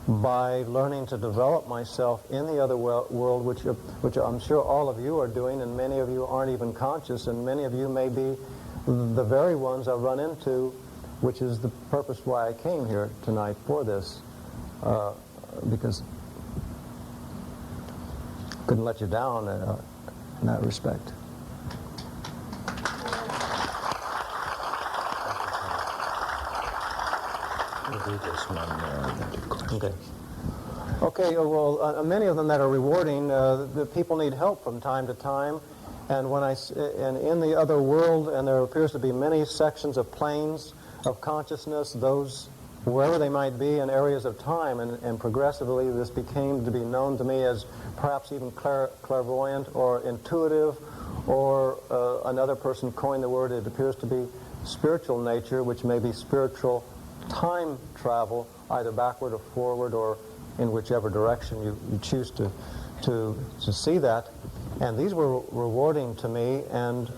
Speaker 2: by learning to develop myself in the other world, which I'm sure all of you are doing, and many of you aren't even conscious, and many of you may be the very ones I run into, which is the purpose why I came here tonight for this, because I couldn't let you down in that respect.
Speaker 3: We'll do this one.
Speaker 2: Okay, well, many of them that are rewarding, the people need help from time to time, and and in the other world, and there appears to be many sections of planes of consciousness, those wherever they might be in areas of time, and progressively this became to be known to me as perhaps even clairvoyant or intuitive, or another person coined the word, it appears to be spiritual nature, which may be spiritual time travel, either backward or forward, or in whichever direction you choose to see that. And these were rewarding to me, and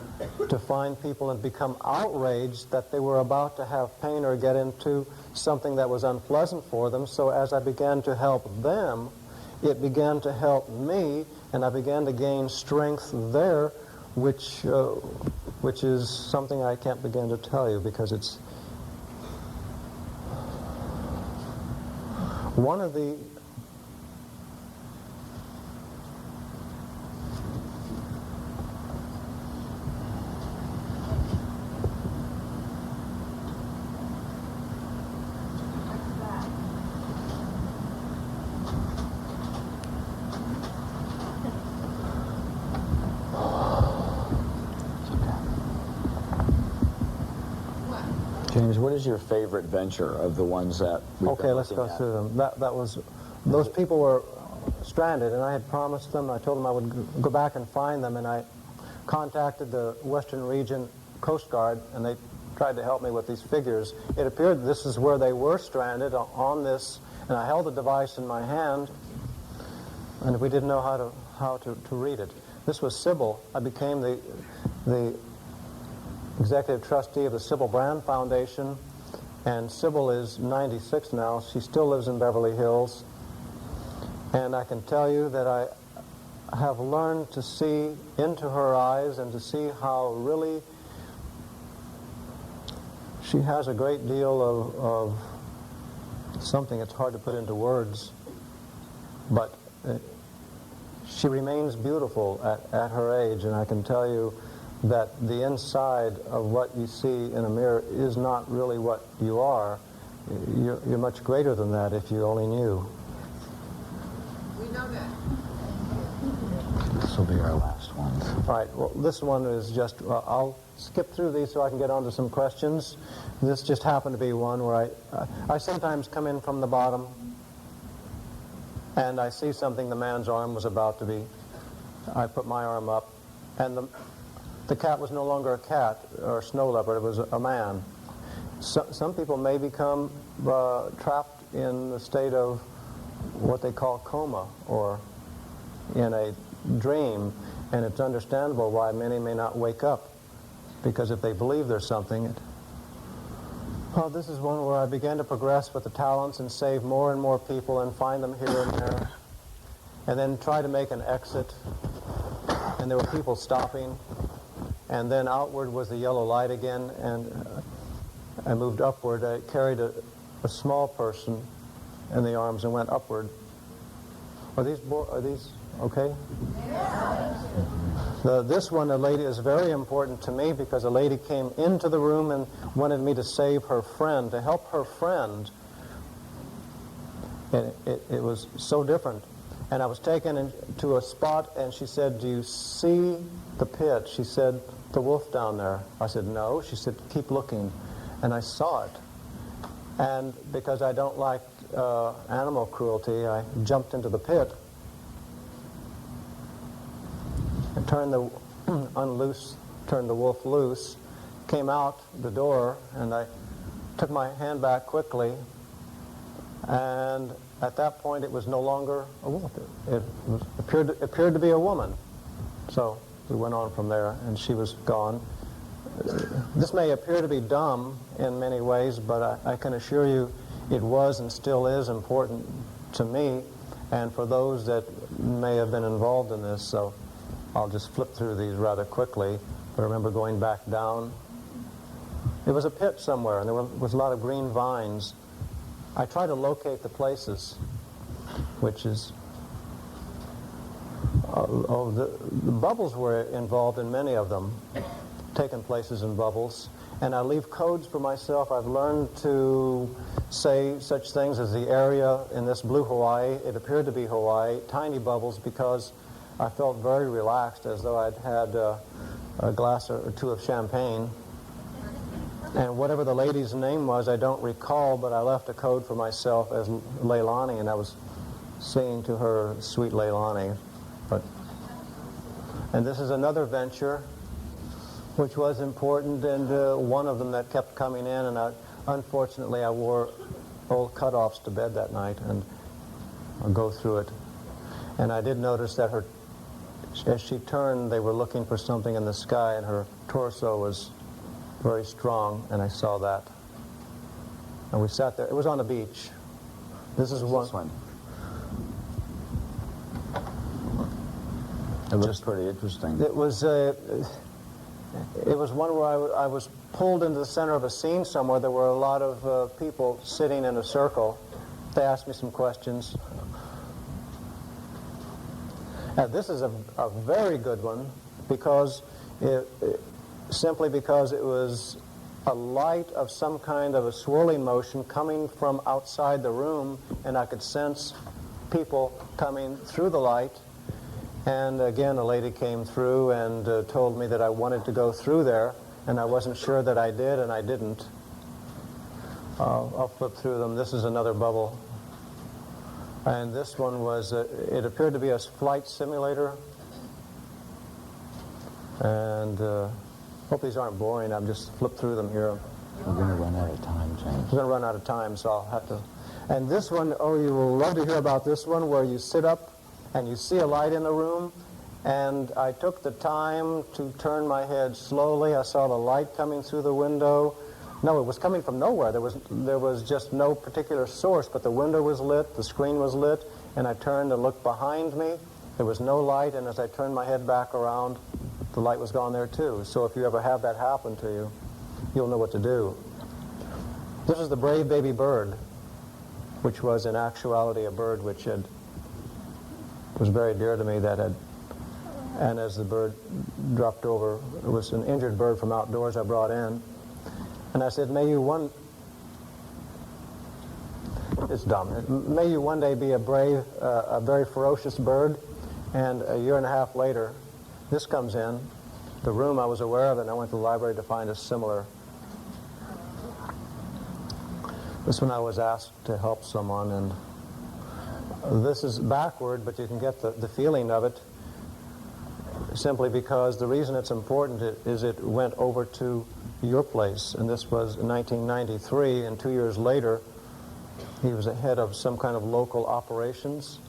Speaker 2: to find people and become outraged that they were about to have pain or get into something that was unpleasant for them. So as I began to help them, it began to help me, and I began to gain strength there, which is something I can't begin to tell you, because it's one of the
Speaker 3: James, what is your favorite venture of the ones that we've
Speaker 2: Okay,
Speaker 3: been
Speaker 2: let's go
Speaker 3: looking at?
Speaker 2: through them. That was, those people were stranded, and I had promised them, I told them I would go back and find them, and I contacted the Western Region Coast Guard, and they tried to help me with these figures. It appeared this is where they were stranded, on this, and I held the device in my hand, and we didn't know how to read it. This was Sybil. I became the executive trustee of the Sybil Brand Foundation, and Sybil is 96 now. She still lives in Beverly Hills, and I can tell you that I have learned to see into her eyes and to see how really she has a great deal of something that's hard to put into words, but she remains beautiful at her age, and I can tell you that the inside of what you see in a mirror is not really what you are. You're much greater than that if you only knew.
Speaker 4: We know that.
Speaker 3: This will be our last one.
Speaker 2: All right, well, this one is just, I'll skip through these so I can get on to some questions. This just happened to be one where I sometimes come in from the bottom and I see something, the man's arm was about to be, I put my arm up, and the cat was no longer a cat or a snow leopard, it was a man. Some people may become trapped in the state of what they call coma, or in a dream, and it's understandable why many may not wake up, because if they believe there's something. Well, this is one where I began to progress with the talents and save more and more people and find them here and there, and then try to make an exit, and there were people stopping, and then outward was the yellow light again, and I moved upward. I carried a small person in the arms and went upward. Are these okay? This one, a lady, is very important to me, because a lady came into the room and wanted me to save her friend, to help her friend. And it was so different. And I was taken to a spot, and she said, "Do you see the pit?" She said, "The wolf down there." I said, "No." She said, "Keep looking." And I saw it. And because I don't like animal cruelty, I jumped into the pit. I turned the wolf loose, came out the door, and I took my hand back quickly, and at that point it was no longer a wolf. It appeared to be a woman. So we went on from there, and she was gone. This may appear to be dumb in many ways, but I can assure you it was and still is important to me and for those that may have been involved in this. So I'll just flip through these rather quickly. But I remember going back down. It was a pit somewhere, and there was a lot of green vines. I try to locate the places, which is... the bubbles were involved in many of them, taking places in bubbles. And I leave codes for myself. I've learned to say such things as the area in this blue Hawaii. It appeared to be Hawaii, tiny bubbles, because I felt very relaxed, as though I'd had a glass or two of champagne. And whatever the lady's name was, I don't recall, but I left a code for myself as Leilani, and I was singing to her, "Sweet Leilani." And this is another venture which was important, and one of them that kept coming in, and unfortunately I wore old cutoffs to bed that night, and I'll go through it. And I did notice that her As she turned, they were looking for something in the sky, and her torso was very strong, and I saw that. And we sat there. It was on the beach. This is one.
Speaker 3: This one. It looks pretty interesting.
Speaker 2: It was one where I was pulled into the center of a scene somewhere. There were a lot of people sitting in a circle. They asked me some questions. This is a very good one because simply because it was a light of some kind of a swirling motion coming from outside the room, and I could sense people coming through the light. And again, a lady came through and told me that I wanted to go through there, and I wasn't sure that I did, and I didn't. I'll flip through them. This is another bubble. And this one was, it appeared to be a flight simulator. And hope these aren't boring. I'm just flip through them here.
Speaker 3: We're going to run out of time, James.
Speaker 2: We're going to run out of time, so I'll have to. And this one, oh, you will love to hear about this one, where you sit up and you see a light in the room. And I took the time to turn my head slowly. I saw the light coming through the window. No, it was coming from nowhere. There was just no particular source, but the window was lit, the screen was lit, and I turned and looked behind me. There was no light, and as I turned my head back around, the light was gone there too. So if you ever have that happen to you, you'll know what to do. This is the brave baby bird, which was in actuality a bird which was very dear to me, and as the bird dropped over, it was an injured bird from outdoors I brought in. And I said, may you one day be a brave, a very ferocious bird. And a year and a half later, this comes in, the room I was aware of, and I went to the library to find a similar. This one I was asked to help someone, and this is backward, but you can get the feeling of it simply because the reason it's important is it went over to your place, and this was in 1993, and 2 years later he was the head of some kind of local operations.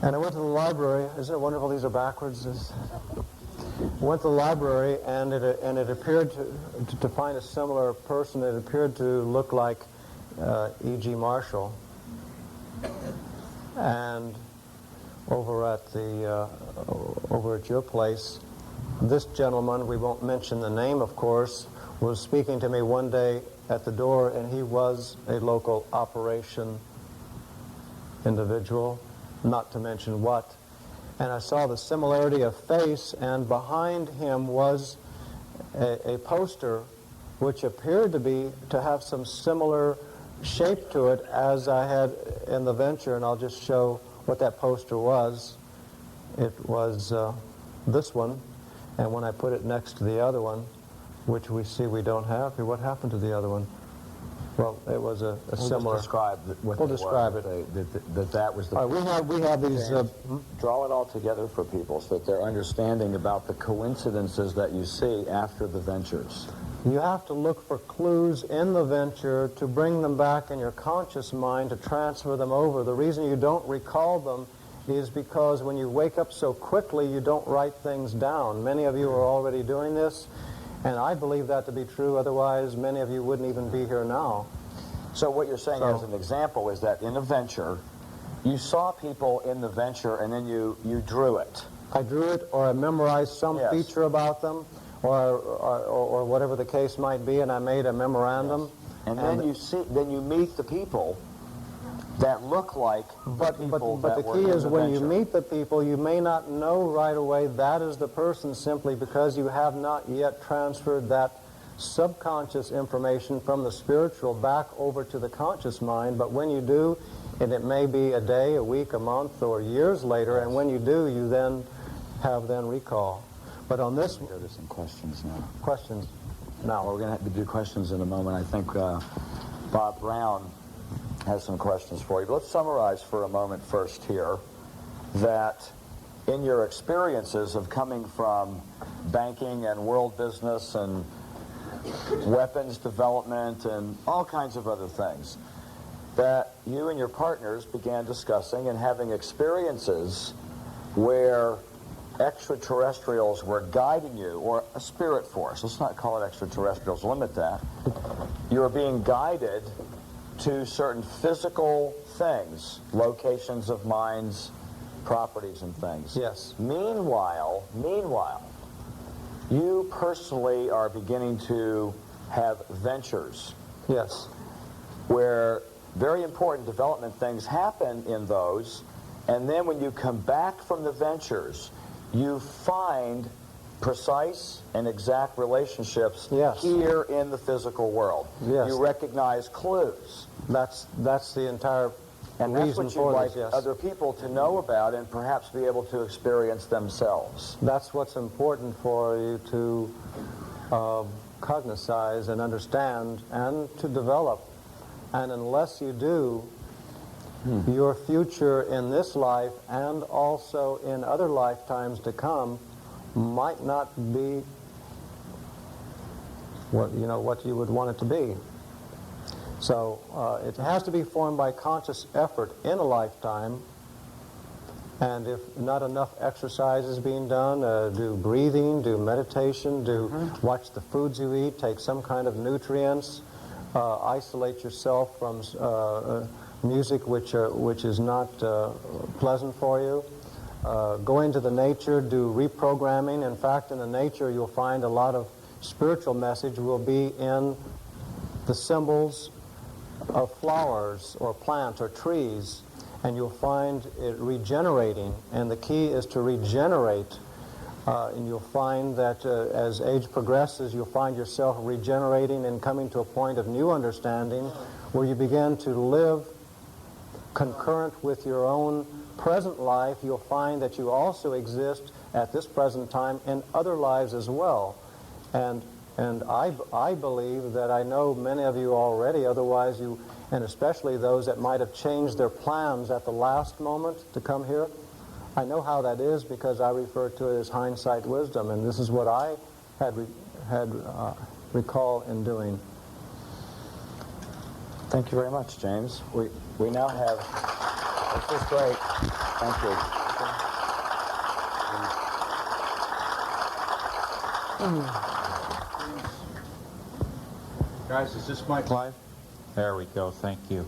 Speaker 2: And I went to the library. Isn't it wonderful these are backwards? I went to the library, and it appeared to find a similar person. It appeared to look like E.G. Marshall. And over at your place, this gentleman, we won't mention the name, of course, was speaking to me one day at the door, and he was a local operation individual, not to mention what. And I saw the similarity of face, and behind him was a poster which appeared to have some similar shape to it as I had in the venture, and I'll just show what that poster was. It was this one. And when I put it next to the other one, which we see we don't have here, what happened to the other one? Well, it was a similar.
Speaker 3: We'll describe it. That was the.
Speaker 2: All right, we have these.
Speaker 3: Draw it all together for people so that they're understanding about the coincidences that you see after the ventures.
Speaker 2: You have to look for clues in the venture to bring them back in your conscious mind to transfer them over. The reason you don't recall them is because when you wake up so quickly, you don't write things down. Many of you are already doing this, and I believe that to be true. Otherwise, many of you wouldn't even be here now.
Speaker 3: So what you're saying as an example is that in a venture, you saw people in the venture, and then you drew it.
Speaker 2: I drew it, or I memorized some feature about them, or whatever the case might be, and I made a memorandum.
Speaker 3: Yes. And then you meet the people that look like
Speaker 2: but the key is when you meet the people, you may not know right away that is the person simply because you have not yet transferred that subconscious information from the spiritual back over to the conscious mind. But when you do, and it may be a day, a week, a month, or years later, and when you do, you then have recall. But on this,
Speaker 3: go to some questions now.
Speaker 2: Questions now.
Speaker 3: Well, we're going to have to do questions in a moment. I think Bob Brown has some questions for you. But let's summarize for a moment first here that in your experiences of coming from banking and world business and weapons development and all kinds of other things, that you and your partners began discussing and having experiences where extraterrestrials were guiding you, or a spirit force. Let's not call it extraterrestrials, limit that. You were being guided to certain physical things, locations of minds, properties and things.
Speaker 2: Yes.
Speaker 3: Meanwhile, you personally are beginning to have ventures.
Speaker 2: Yes.
Speaker 3: Where very important development things happen in those, and then when you come back from the ventures, you find precise and exact relationships here in the physical world.
Speaker 2: Yes.
Speaker 3: You recognize clues.
Speaker 2: That's the entire
Speaker 3: And that's
Speaker 2: reason
Speaker 3: what
Speaker 2: for
Speaker 3: you'd like
Speaker 2: this, yes.
Speaker 3: other people to know about and perhaps be able to experience themselves.
Speaker 2: That's what's important for you to cognize and understand and to develop. And unless you do, your future in this life and also in other lifetimes to come might not be what you would want it to be. So it has to be formed by conscious effort in a lifetime, and if not enough exercise is being done, do breathing, do meditation, watch the foods you eat, take some kind of nutrients, isolate yourself from music which is not pleasant for you. Go into the nature, do reprogramming. In fact, in the nature you'll find a lot of spiritual message will be in the symbols of flowers or plants or trees, and you'll find it regenerating, and the key is to regenerate. And you'll find that as age progresses, you'll find yourself regenerating and coming to a point of new understanding where you begin to live concurrent with your own present life. You'll find that you also exist at this present time in other lives as well. And I believe that I know many of you already, otherwise you, and especially those that might have changed their plans at the last moment to come here. I know how that is because I refer to it as hindsight wisdom, and this is what I had recall in doing.
Speaker 3: Thank you very much, James. We now have, this is great. Thank you.
Speaker 5: Guys, is this mic live? There we go, thank you.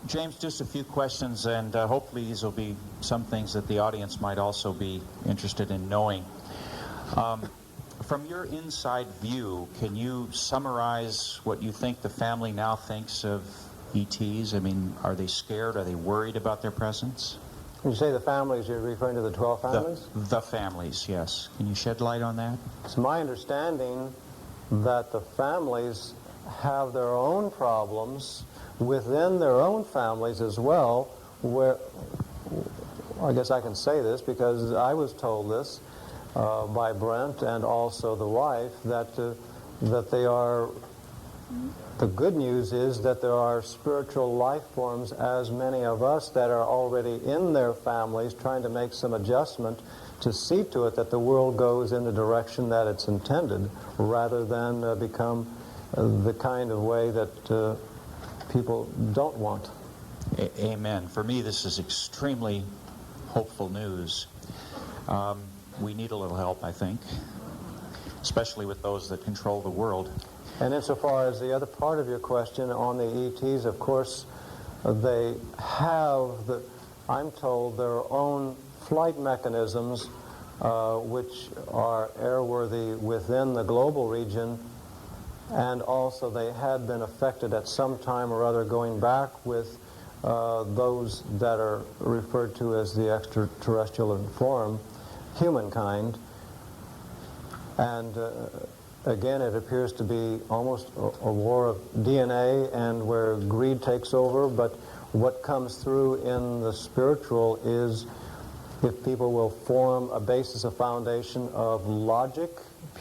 Speaker 5: James, just a few questions, and hopefully these will be some things that the audience might also be interested in knowing. From your inside view, can you summarize what you think the family now thinks of ETs? I mean, are they scared? Are they worried about their presence?
Speaker 2: When you say the families, you're referring to the 12 families?
Speaker 5: The families, yes. Can you shed light on that?
Speaker 2: It's my understanding that the families have their own problems within their own families as well, where, I guess I can say this because I was told this by Brent and also the wife, that they are, the good news is that there are spiritual life forms, as many of us, that are already in their families trying to make some adjustment to see to it that the world goes in the direction that it's intended, rather than become the kind of way that people don't want.
Speaker 5: Amen. For me, this is extremely hopeful news. We need a little help, I think, especially with those that control the world.
Speaker 2: And insofar as the other part of your question on the ETs, of course, they have, I'm told, their own flight mechanisms, which are airworthy within the global region, and also they had been affected at some time or other going back with those that are referred to as the extraterrestrial form, humankind. And again, it appears to be almost a war of DNA, and where greed takes over. But what comes through in the spiritual is if people will form a basis, a foundation of logic,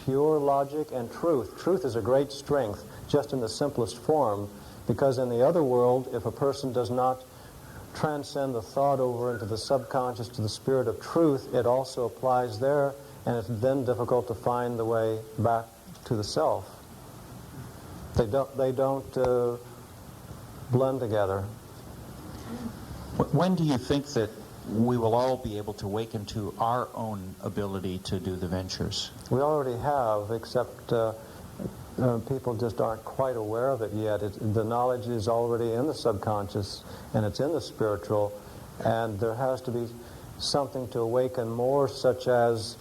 Speaker 2: pure logic, and truth. Truth is a great strength, just in the simplest form, because in the other world, if a person does not transcend the thought over into the subconscious to the spirit of truth, it also applies there, and it's then difficult to find the way back to the self. They don't blend together.
Speaker 5: When do you think that we will all be able to awaken to our own ability to do the ventures?
Speaker 2: We already have, except people just aren't quite aware of it yet. The knowledge is already in the subconscious, and it's in the spiritual, and there has to be something to awaken more, such as,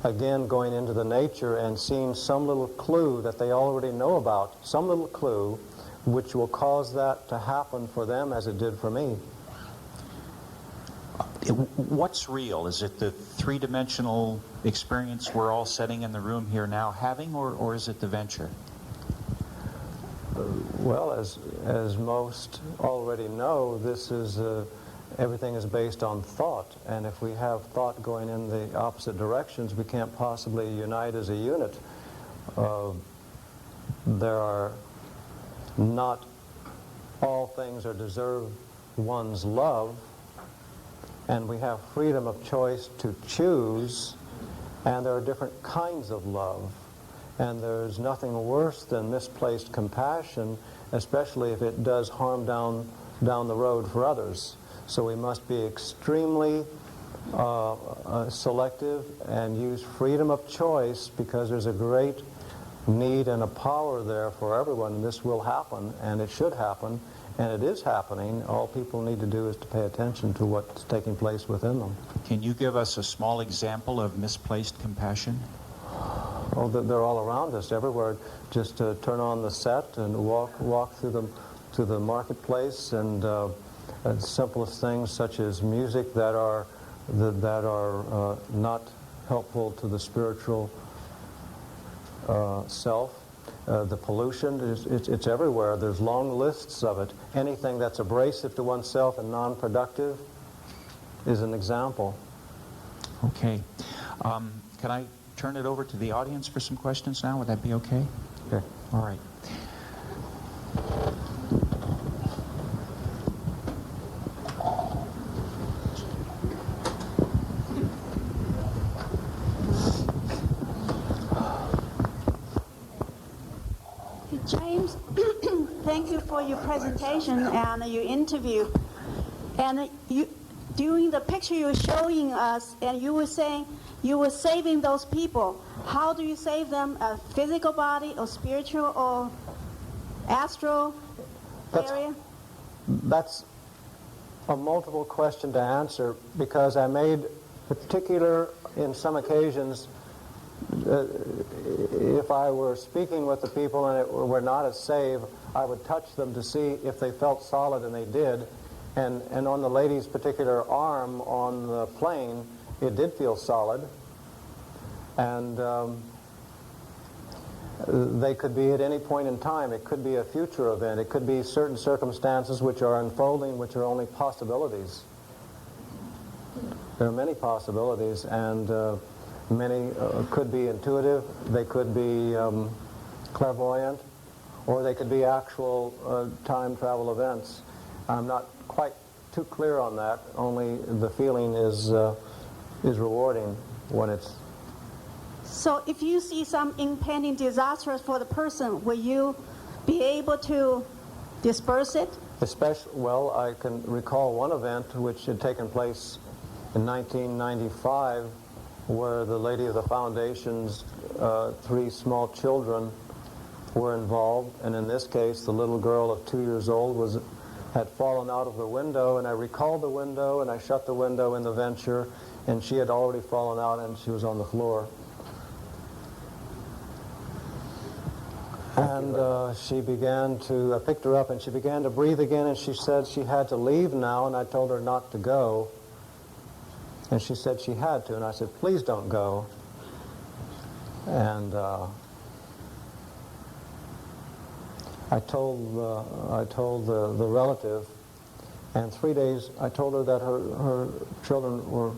Speaker 2: again, going into the nature and seeing some little clue that they already know about, some little clue which will cause that to happen for them as it did for me.
Speaker 5: What's real? Is it the three-dimensional experience we're all sitting in the room here now having, or is it the venture?
Speaker 2: Well, as most already know, this is everything is based on thought, and if we have thought going in the opposite directions, we can't possibly unite as a unit. There are not all things are deserve one's love, and we have freedom of choice to choose, and there are different kinds of love, and there's nothing worse than misplaced compassion, especially if it does harm down the road for others. So we must be extremely selective and use freedom of choice, because there's a great need and a power there for everyone. This will happen, and it should happen, and it is happening. All people need to do is to pay attention to what's taking place within them.
Speaker 5: Can you give us a small example of misplaced compassion?
Speaker 2: Oh, they're all around us, everywhere. Just turn on the set and walk through the marketplace, and simplest things such as music that are not helpful to the spiritual self. The pollution, it's everywhere. There's long lists of it. Anything that's abrasive to oneself and non-productive is an example.
Speaker 5: Okay. Can I turn it over to the audience for some questions now? Would that be okay?
Speaker 2: Okay.
Speaker 5: All right.
Speaker 6: James, thank you for your presentation and your interview. And during the picture you were showing us, and you were saying you were saving those people. How do you save them? A physical body, or spiritual, or astral area?
Speaker 2: That's a multiple question to answer, because I made particular, in some occasions, if I were speaking with the people and it were not a save, I would touch them to see if they felt solid, and they did. And on the lady's particular arm on the plane, it did feel solid. And they could be at any point in time. It could be a future event. It could be certain circumstances which are unfolding, which are only possibilities. There are many possibilities, and many could be intuitive, they could be clairvoyant, or they could be actual time travel events. I'm not quite too clear on that, only the feeling is rewarding when it's...
Speaker 6: So if you see some impending disaster for the person, will you be able to disperse it?
Speaker 2: Well, I can recall one event which had taken place in 1995, where the lady of the foundation's 3 small children were involved, and in this case the little girl of 2 years old had fallen out of the window, and I recalled the window, and I shut the window in the venture, and she had already fallen out and she was on the floor. And I picked her up, and she began to breathe again, and she said she had to leave now, and I told her not to go. And she said she had to, and I said, please don't go. And I told the relative, and 3 days I told her that her children were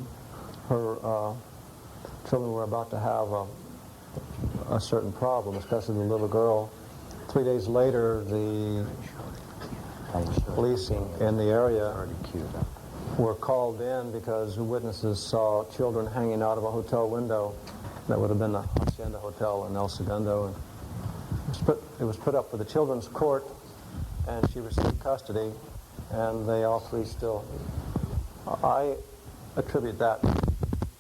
Speaker 2: about to have a certain problem, especially the little girl. 3 days later, the police in the area were called in because witnesses saw children hanging out of a hotel window. That would have been the Hacienda Hotel in El Segundo. And it was put up for the children's court, and she received custody, and they all three still. I attribute that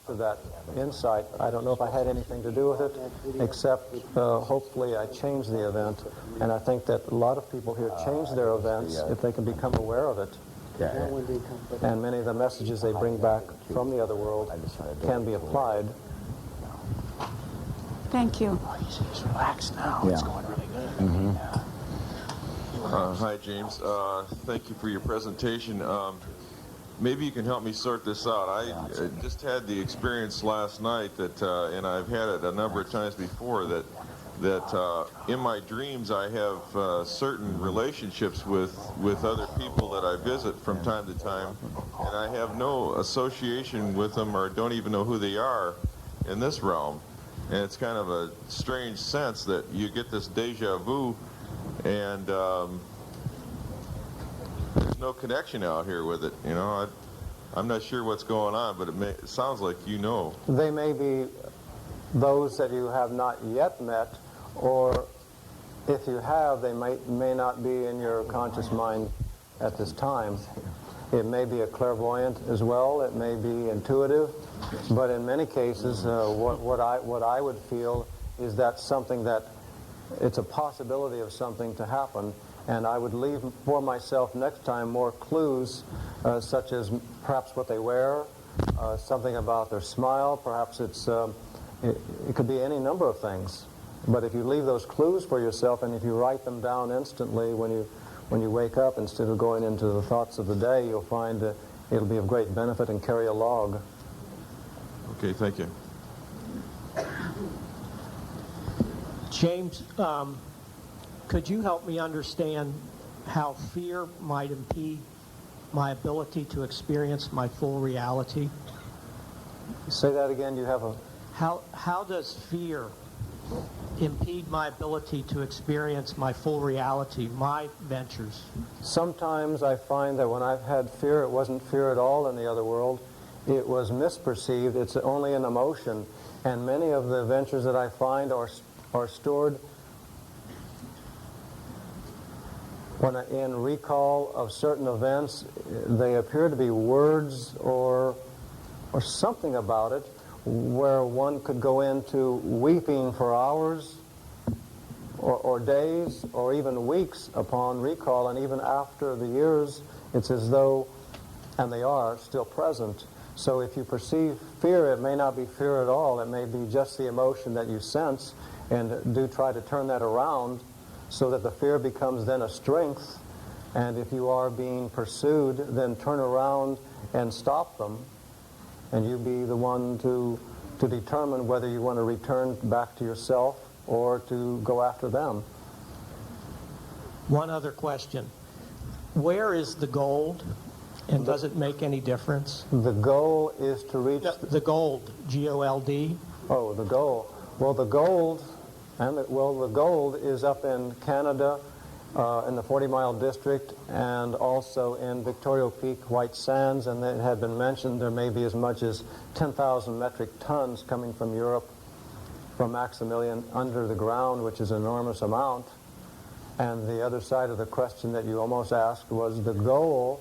Speaker 2: to that insight. I don't know if I had anything to do with it, except hopefully I changed the event, and I think that a lot of people here change their events if they can become aware of it. And many of the messages they bring back from the other world can be applied.
Speaker 6: Thank you.
Speaker 5: He's relaxed now. It's going really good.
Speaker 7: Hi, James. Thank you for your presentation. Maybe you can help me sort this out. I just had the experience last night that, and I've had it a number of times before, that in my dreams I have certain relationships with other people that I visit from time to time, and I have no association with them or don't even know who they are in this realm. And it's kind of a strange sense that you get this deja vu, and there's no connection out here with it. You know, I'm not sure what's going on, but it sounds like you know.
Speaker 2: They may be those that you have not yet met, or if you have, they may not be in your conscious mind at this time. It may be a clairvoyant as well. It may be intuitive. But in many cases, what I would feel is that something that it's a possibility of something to happen, and I would leave for myself next time more clues, such as perhaps what they wear, something about their smile. Perhaps it could be any number of things. But if you leave those clues for yourself, and if you write them down instantly when you wake up, instead of going into the thoughts of the day, you'll find it'll be of great benefit, and carry a log.
Speaker 7: Okay, thank you.
Speaker 8: James, could you help me understand how fear might impede my ability to experience my full reality?
Speaker 2: Say that again. You have a...
Speaker 8: How does fear impede my ability to experience my full reality, my ventures?
Speaker 2: Sometimes I find that when I've had fear, it wasn't fear at all in the other world. It was misperceived. It's only an emotion. And many of the ventures that I find are stored in recall of certain events. They appear to be words or something about it, where one could go into weeping for hours or days or even weeks upon recall, and even after the years, it's as though, and they are, still present. So if you perceive fear, it may not be fear at all. It may be just the emotion that you sense, and do try to turn that around so that the fear becomes then a strength. And if you are being pursued, then turn around and stop them, and you be the one to determine whether you want to return back to yourself or to go after them.
Speaker 8: One other question. Where is the gold, and does it make any difference?
Speaker 2: The goal is to reach...
Speaker 8: The gold, G-O-L-D.
Speaker 2: Oh, the goal. Well, the gold is up in Canada, in the 40-mile district, and also in Victoria Peak, White Sands, and it had been mentioned there may be as much as 10,000 metric tons coming from Europe, from Maximilian, under the ground, which is an enormous amount. And the other side of the question that you almost asked was the goal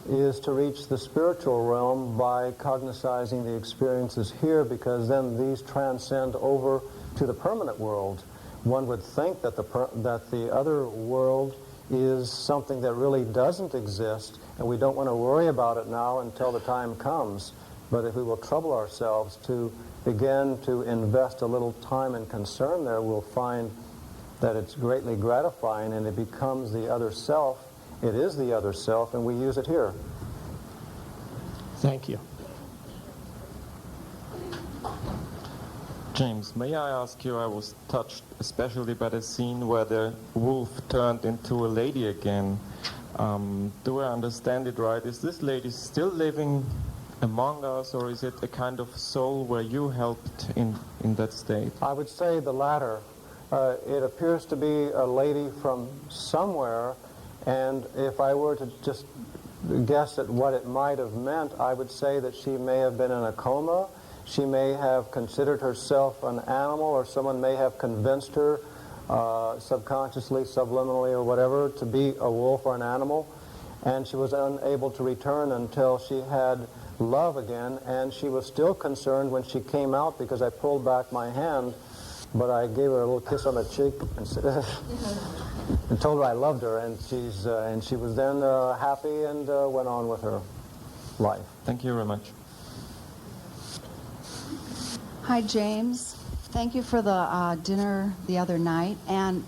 Speaker 2: is to reach the spiritual realm by cognizing the experiences here, because then these transcend over to the permanent world. One would think that the other world is something that really doesn't exist, and we don't want to worry about it now until the time comes. But if we will trouble ourselves to begin to invest a little time and concern there, we'll find that it's greatly gratifying, and it becomes the other self. It is the other self, and we use it here.
Speaker 8: Thank you.
Speaker 9: James, may I ask you, I was touched especially by the scene where the wolf turned into a lady again. Do I understand it right? Is this lady still living among us, or is it a kind of soul where you helped in that state?
Speaker 2: I would say the latter. It appears to be a lady from somewhere, and if I were to just guess at what it might have meant, I would say that she may have been in a coma. She may have considered herself an animal, or someone may have convinced her subconsciously, subliminally, or whatever, to be a wolf or an animal. And she was unable to return until she had love again, and she was still concerned when she came out because I pulled back my hand, but I gave her a little kiss on the cheek and, and told her I loved her, and she was then happy and went on with her life.
Speaker 9: Thank you very much.
Speaker 10: Hi, James. Thank you for the dinner the other night. And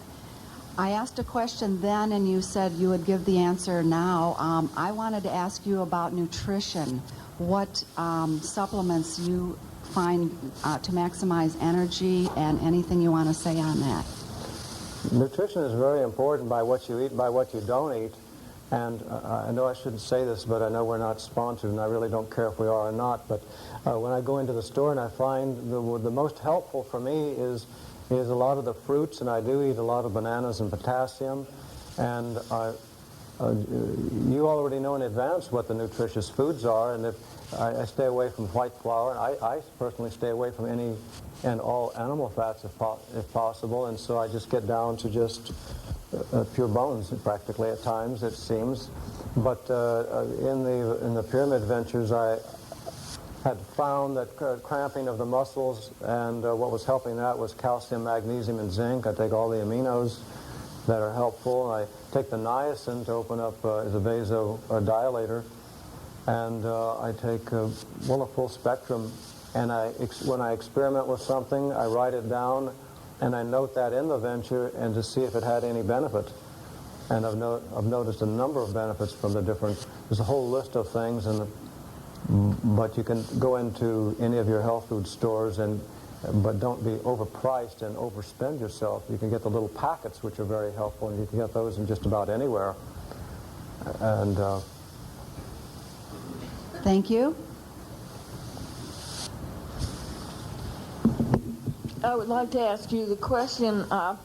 Speaker 10: I asked a question then, and you said you would give the answer now. I wanted to ask you about nutrition. What supplements you find to maximize energy, and anything you want to say on that?
Speaker 2: Nutrition is very important by what you eat, by what you don't eat. And I know I shouldn't say this, but I know we're not sponsored, and I really don't care if we are or not. But when I go into the store and I find the most helpful for me is a lot of the fruits, and I do eat a lot of bananas and potassium. And you already know in advance what the nutritious foods are, and if I stay away from white flour, and I personally stay away from any and all animal fats if possible, and so I just get down to just pure bones practically at times, it seems. But in the pyramid ventures, I had found that cramping of the muscles, and what was helping that was calcium, magnesium, and zinc. I take all the aminos that are helpful. I take the niacin to open up as a vasodilator, and I take a full spectrum. And when I experiment with something, I write it down, and I note that in the venture, and to see if it had any benefit. And I've noticed a number of benefits from the different. There's a whole list of things, but you can go into any of your health food stores, but don't be overpriced and overspend yourself. You can get the little packets, which are very helpful, and you can get those in just about anywhere. And
Speaker 10: thank you.
Speaker 11: I would like to ask you the question, have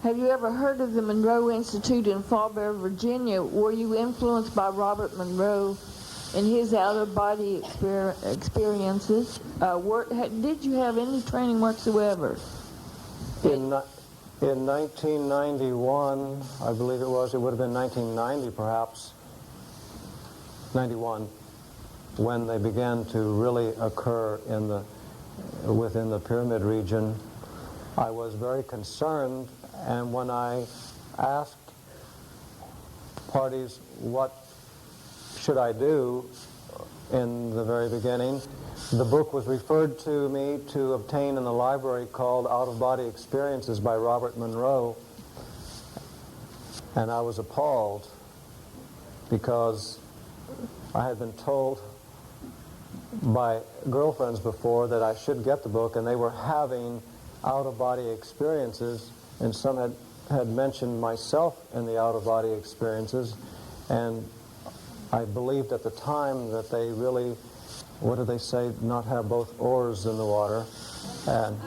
Speaker 11: you ever heard of the Monroe Institute in Fallbrook, Virginia? Were you influenced by Robert Monroe and his out-of-body experiences? Did you have any training whatsoever?
Speaker 2: In 1991, I believe it would have been 1990 perhaps, 91, when they began to really occur within the pyramid region, I was very concerned, and when I asked parties what should I do in the very beginning, the book was referred to me to obtain in the library called Out-of-Body Experiences by Robert Monroe, and I was appalled because I had been told by girlfriends before that I should get the book, and they were having out-of-body experiences, and some had mentioned myself in the out-of-body experiences, and I believed at the time that they really, what do they say, not have both oars in the water. And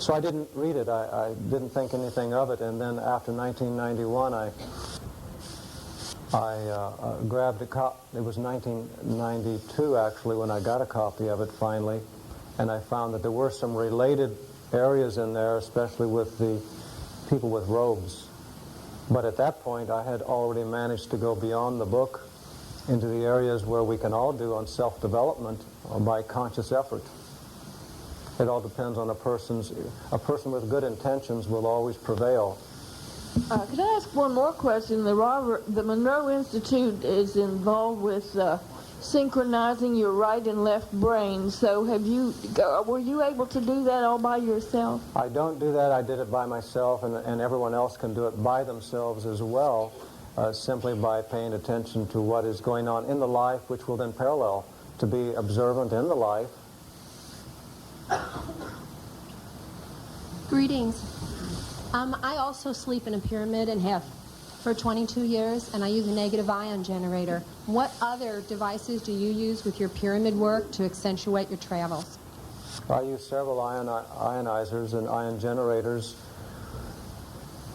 Speaker 2: so I didn't read it. I didn't think anything of it, and then after 1991 I grabbed a copy. It was 1992 actually when I got a copy of it finally, and I found that there were some related areas in there, especially with the people with robes. But at that point I had already managed to go beyond the book into the areas where we can all do on self-development by conscious effort. It all depends on a person with good intentions will always prevail.
Speaker 11: Could I ask one more question? The Monroe Institute is involved with synchronizing your right and left brain. So were you able to do that all by yourself?
Speaker 2: I don't do that. I did it by myself, and everyone else can do it by themselves as well, simply by paying attention to what is going on in the life, which will then parallel to be observant in the life.
Speaker 12: Greetings. I also sleep in a pyramid and have for 22 years, and I use a negative ion generator. What other devices do you use with your pyramid work to accentuate your travels?
Speaker 2: I use several ionizers and ion generators,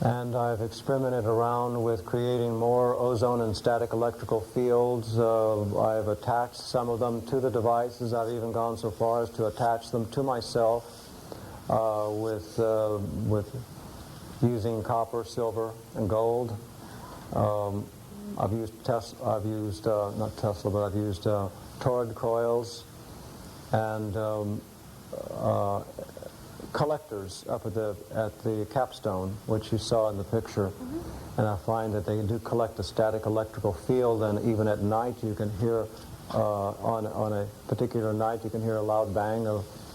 Speaker 2: and I've experimented around with creating more ozone and static electrical fields. I've attached some of them to the devices. I've even gone so far as to attach them to myself with using copper, silver, and gold. I've used not Tesla, but I've used toroid coils and collectors up at the capstone, which you saw in the picture. And I find that they do collect a static electrical field, and even at night you can hear, on a particular night, you can hear a loud bang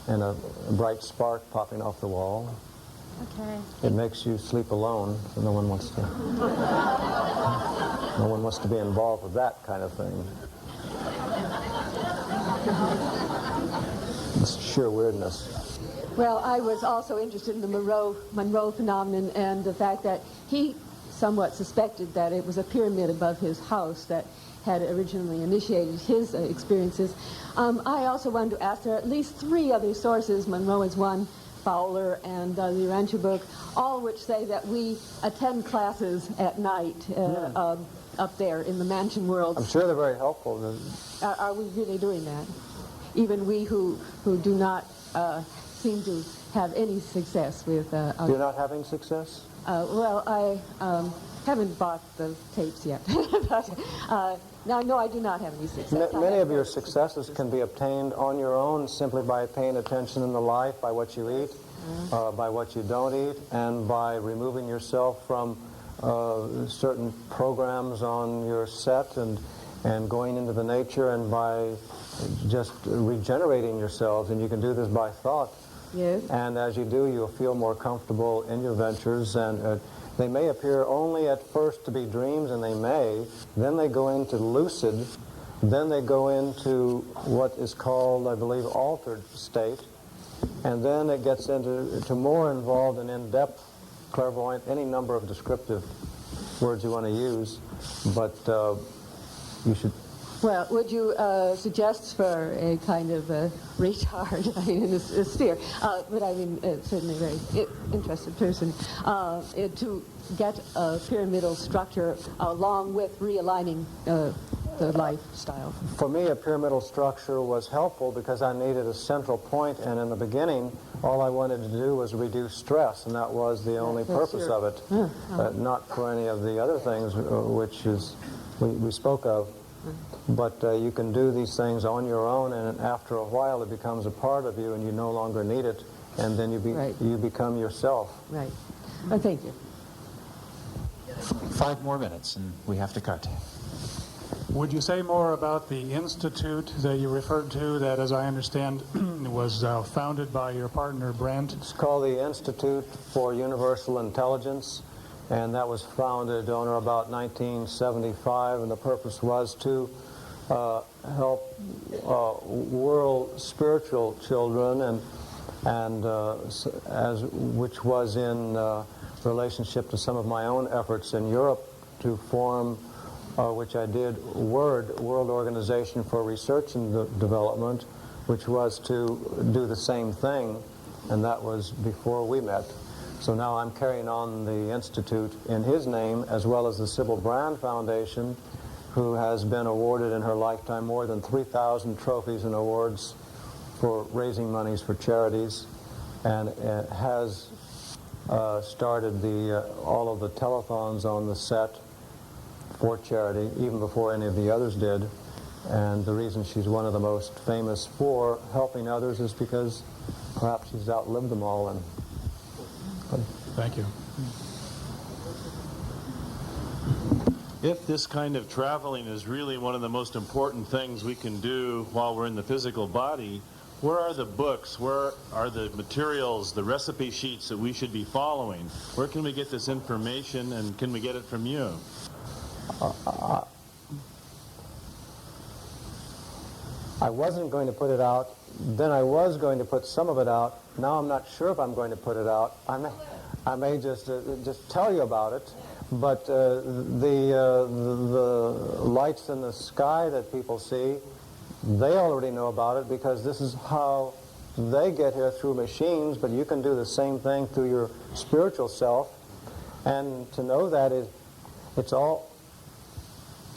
Speaker 2: and a bright spark popping off the wall.
Speaker 12: Okay.
Speaker 2: It makes you sleep alone, so no one wants to be involved with that kind of thing. It's sheer weirdness.
Speaker 13: Well, I was also interested in the Monroe phenomenon and the fact that he somewhat suspected that it was a pyramid above his house that had originally initiated his experiences. I also wanted to ask, there are at least 3 other sources. Monroe is one, Fowler, and the Urantia book, all which say that we attend classes at night up there in the mansion world.
Speaker 2: I'm sure they're very helpful.
Speaker 13: Are we really doing that? Even we who do not seem to have any success with...
Speaker 2: You're not having success?
Speaker 13: Well, I haven't bought the tapes yet. But, no, I do not have any success.
Speaker 2: Many of your successes can be obtained on your own simply by paying attention in the life, by what you eat, by what you don't eat, and by removing yourself from certain programs on your set and going into the nature, and by just regenerating yourselves. And you can do this by thought.
Speaker 13: Yes.
Speaker 2: And as you do, you'll feel more comfortable in your ventures, and they may appear only at first to be dreams, and then they go into lucid, then they go into what is called, I believe, altered state, and then it gets into more involved and in-depth clairvoyant, any number of descriptive words you want to use, but you should...
Speaker 13: Well, would you suggest for a kind of retard, I mean, in a sphere, but I mean, certainly a very interested person, to get a pyramidal structure along with realigning the lifestyle?
Speaker 2: For me, a pyramidal structure was helpful because I needed a central point, and in the beginning, all I wanted to do was reduce stress, and that was the only purpose of it, not for any of the other things which is we spoke of. But you can do these things on your own, and after a while it becomes a part of you and you no longer need it, and then you become yourself.
Speaker 13: Right. Oh, thank you.
Speaker 5: 5 more minutes and we have to cut.
Speaker 14: Would you say more about the institute that you referred to that, as I understand, was founded by your partner Brent?
Speaker 2: It's called the Institute for Universal Intelligence, and that was founded on or about 1975, and the purpose was to help world spiritual children, which was in relationship to some of my own efforts in Europe to form, which I did, World Organization for Research and Development, which was to do the same thing, and that was before we met. So now I'm carrying on the Institute in his name, as well as the Sybil Brand Foundation, who has been awarded in her lifetime more than 3,000 trophies and awards for raising monies for charities, and has started all of the telethons on the set for charity, even before any of the others did. And the reason she's one of the most famous for helping others is because perhaps she's outlived them all. And
Speaker 14: thank you.
Speaker 15: If this kind of traveling is really one of the most important things we can do while we're in the physical body, where are the books, where are the materials, the recipe sheets that we should be following? Where can we get this information, and can we get it from you?
Speaker 2: I wasn't going to put it out, then I was going to put some of it out. Now I'm not sure if I'm going to put it out. I may just tell you about it, but the lights in the sky that people see, they already know about it because this is how they get here through machines, but you can do the same thing through your spiritual self. And to know that it's all,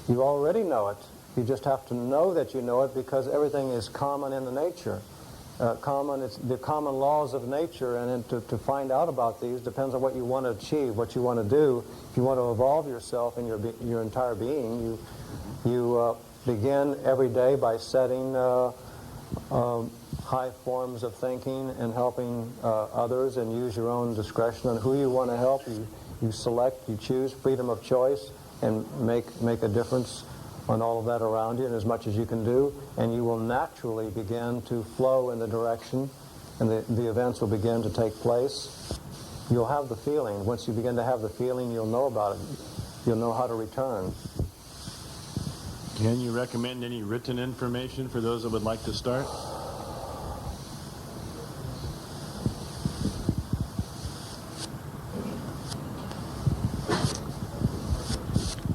Speaker 2: you already know it. You just have to know that you know it because everything is common in the nature. common. It's the common laws of nature, and then to find out about these depends on what you want to achieve, what you want to do. If you want to evolve yourself and your entire being, you begin every day by setting high forms of thinking and helping others, and use your own discretion on who you want to help. You select, you choose, freedom of choice, and make a difference on all of that around you, and as much as you can do, and you will naturally begin to flow in the direction, and the events will begin to take place. You'll have the feeling. Once you begin to have the feeling, you'll know about it. You'll know how to return.
Speaker 15: Can you recommend any written information for those that would like to start?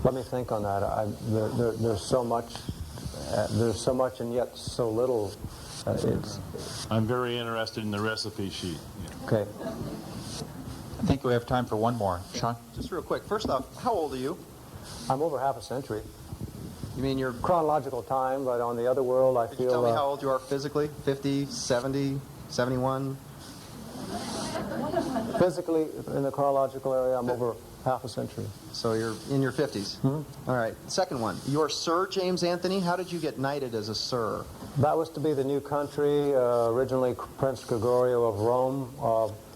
Speaker 2: Let me think on that. There's so much. There's so much and yet so little.
Speaker 15: I'm very interested in the recipe sheet.
Speaker 2: Okay.
Speaker 5: I think we have time for one more. Sean?
Speaker 16: Just real quick. First off, how old are you?
Speaker 2: I'm over half a century.
Speaker 16: You mean your
Speaker 2: chronological time, but on the other world, I
Speaker 16: Could
Speaker 2: feel.
Speaker 16: you tell me how old you are physically? 50, 70, 71?
Speaker 2: Physically, in the chronological area, I'm over half a century.
Speaker 16: So you're in your 50s.
Speaker 2: Mm-hmm.
Speaker 16: All right. Second one. You're Sir James Anthony. How did you get knighted as a Sir?
Speaker 2: That was to be the new country. Originally, Prince Gregorio of Rome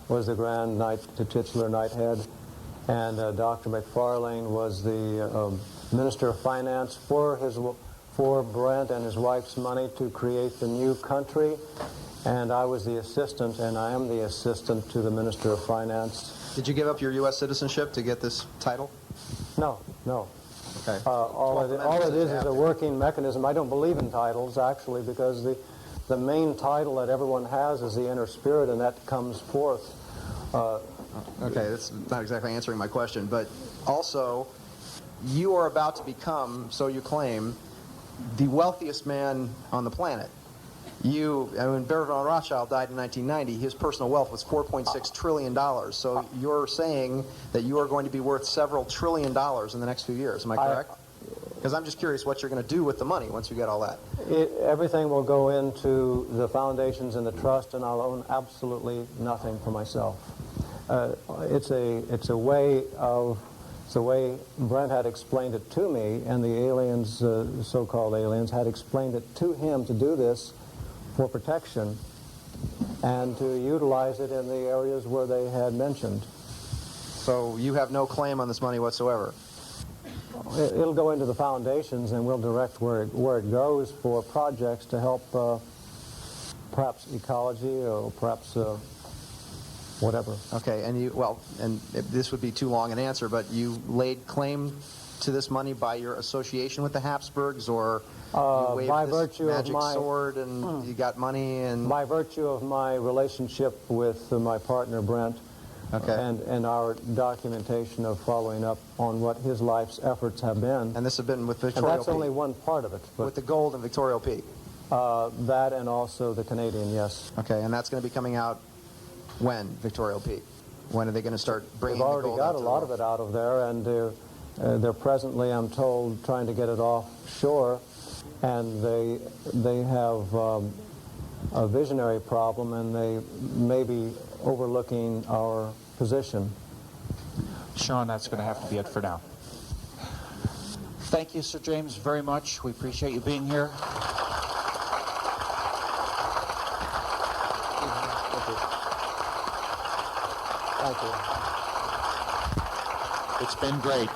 Speaker 2: was the Grand Knight, the titular Knighthead, and Dr. McFarlane was the Minister of Finance for Brent and his wife's money to create the new country. And I was the assistant, and I am the assistant to the Minister of Finance.
Speaker 16: Did you give up your U.S. citizenship to get this title?
Speaker 2: No.
Speaker 16: Okay.
Speaker 2: All it is a working mechanism. I don't believe in titles, actually, because the main title that everyone has is the inner spirit, and that comes forth.
Speaker 16: Okay, that's not exactly answering my question, but also, you are about to become, so you claim, the wealthiest man on the planet. When Baron von Rothschild died in 1990, his personal wealth was $4.6 trillion. So you're saying that you are going to be worth several $1 trillion in the next few years. Am I correct? Because I'm just curious what you're going to do with the money once you get all that.
Speaker 2: Everything will go into the foundations and the trust, and I'll own absolutely nothing for myself. It's a way Brent had explained it to me, and the aliens, so-called aliens, had explained it to him to do this for protection and to utilize it in the areas where they had mentioned.
Speaker 16: So you have no claim on this money whatsoever?
Speaker 2: It'll go into the foundations, and we'll direct where it goes for projects to help perhaps ecology or perhaps whatever.
Speaker 16: Okay, and this would be too long an answer, but you laid claim to this money by your association with the Habsburgs, or you waved
Speaker 2: by
Speaker 16: this
Speaker 2: virtue
Speaker 16: magic
Speaker 2: of my
Speaker 16: sword and you got money? And
Speaker 2: by virtue of my relationship with my partner Brent,
Speaker 16: okay,
Speaker 2: and our documentation of following up on what his life's efforts have been.
Speaker 16: And this has been with Victoria.
Speaker 2: And that's only one part of it.
Speaker 16: With the gold and Victoria Peak.
Speaker 2: That and also the Canadian, yes.
Speaker 16: Okay, and that's going to be coming out when, Victoria Peak? When are they going to start bringing the gold?
Speaker 2: They've already got a lot of it out of there, and they're presently, I'm told, trying to get it offshore, and they have a visionary problem, and they may be overlooking our position.
Speaker 5: Sean, that's going to have to be it for now. Thank you, Sir James, very much. We appreciate you being here.
Speaker 2: Thank you.
Speaker 5: It's been great.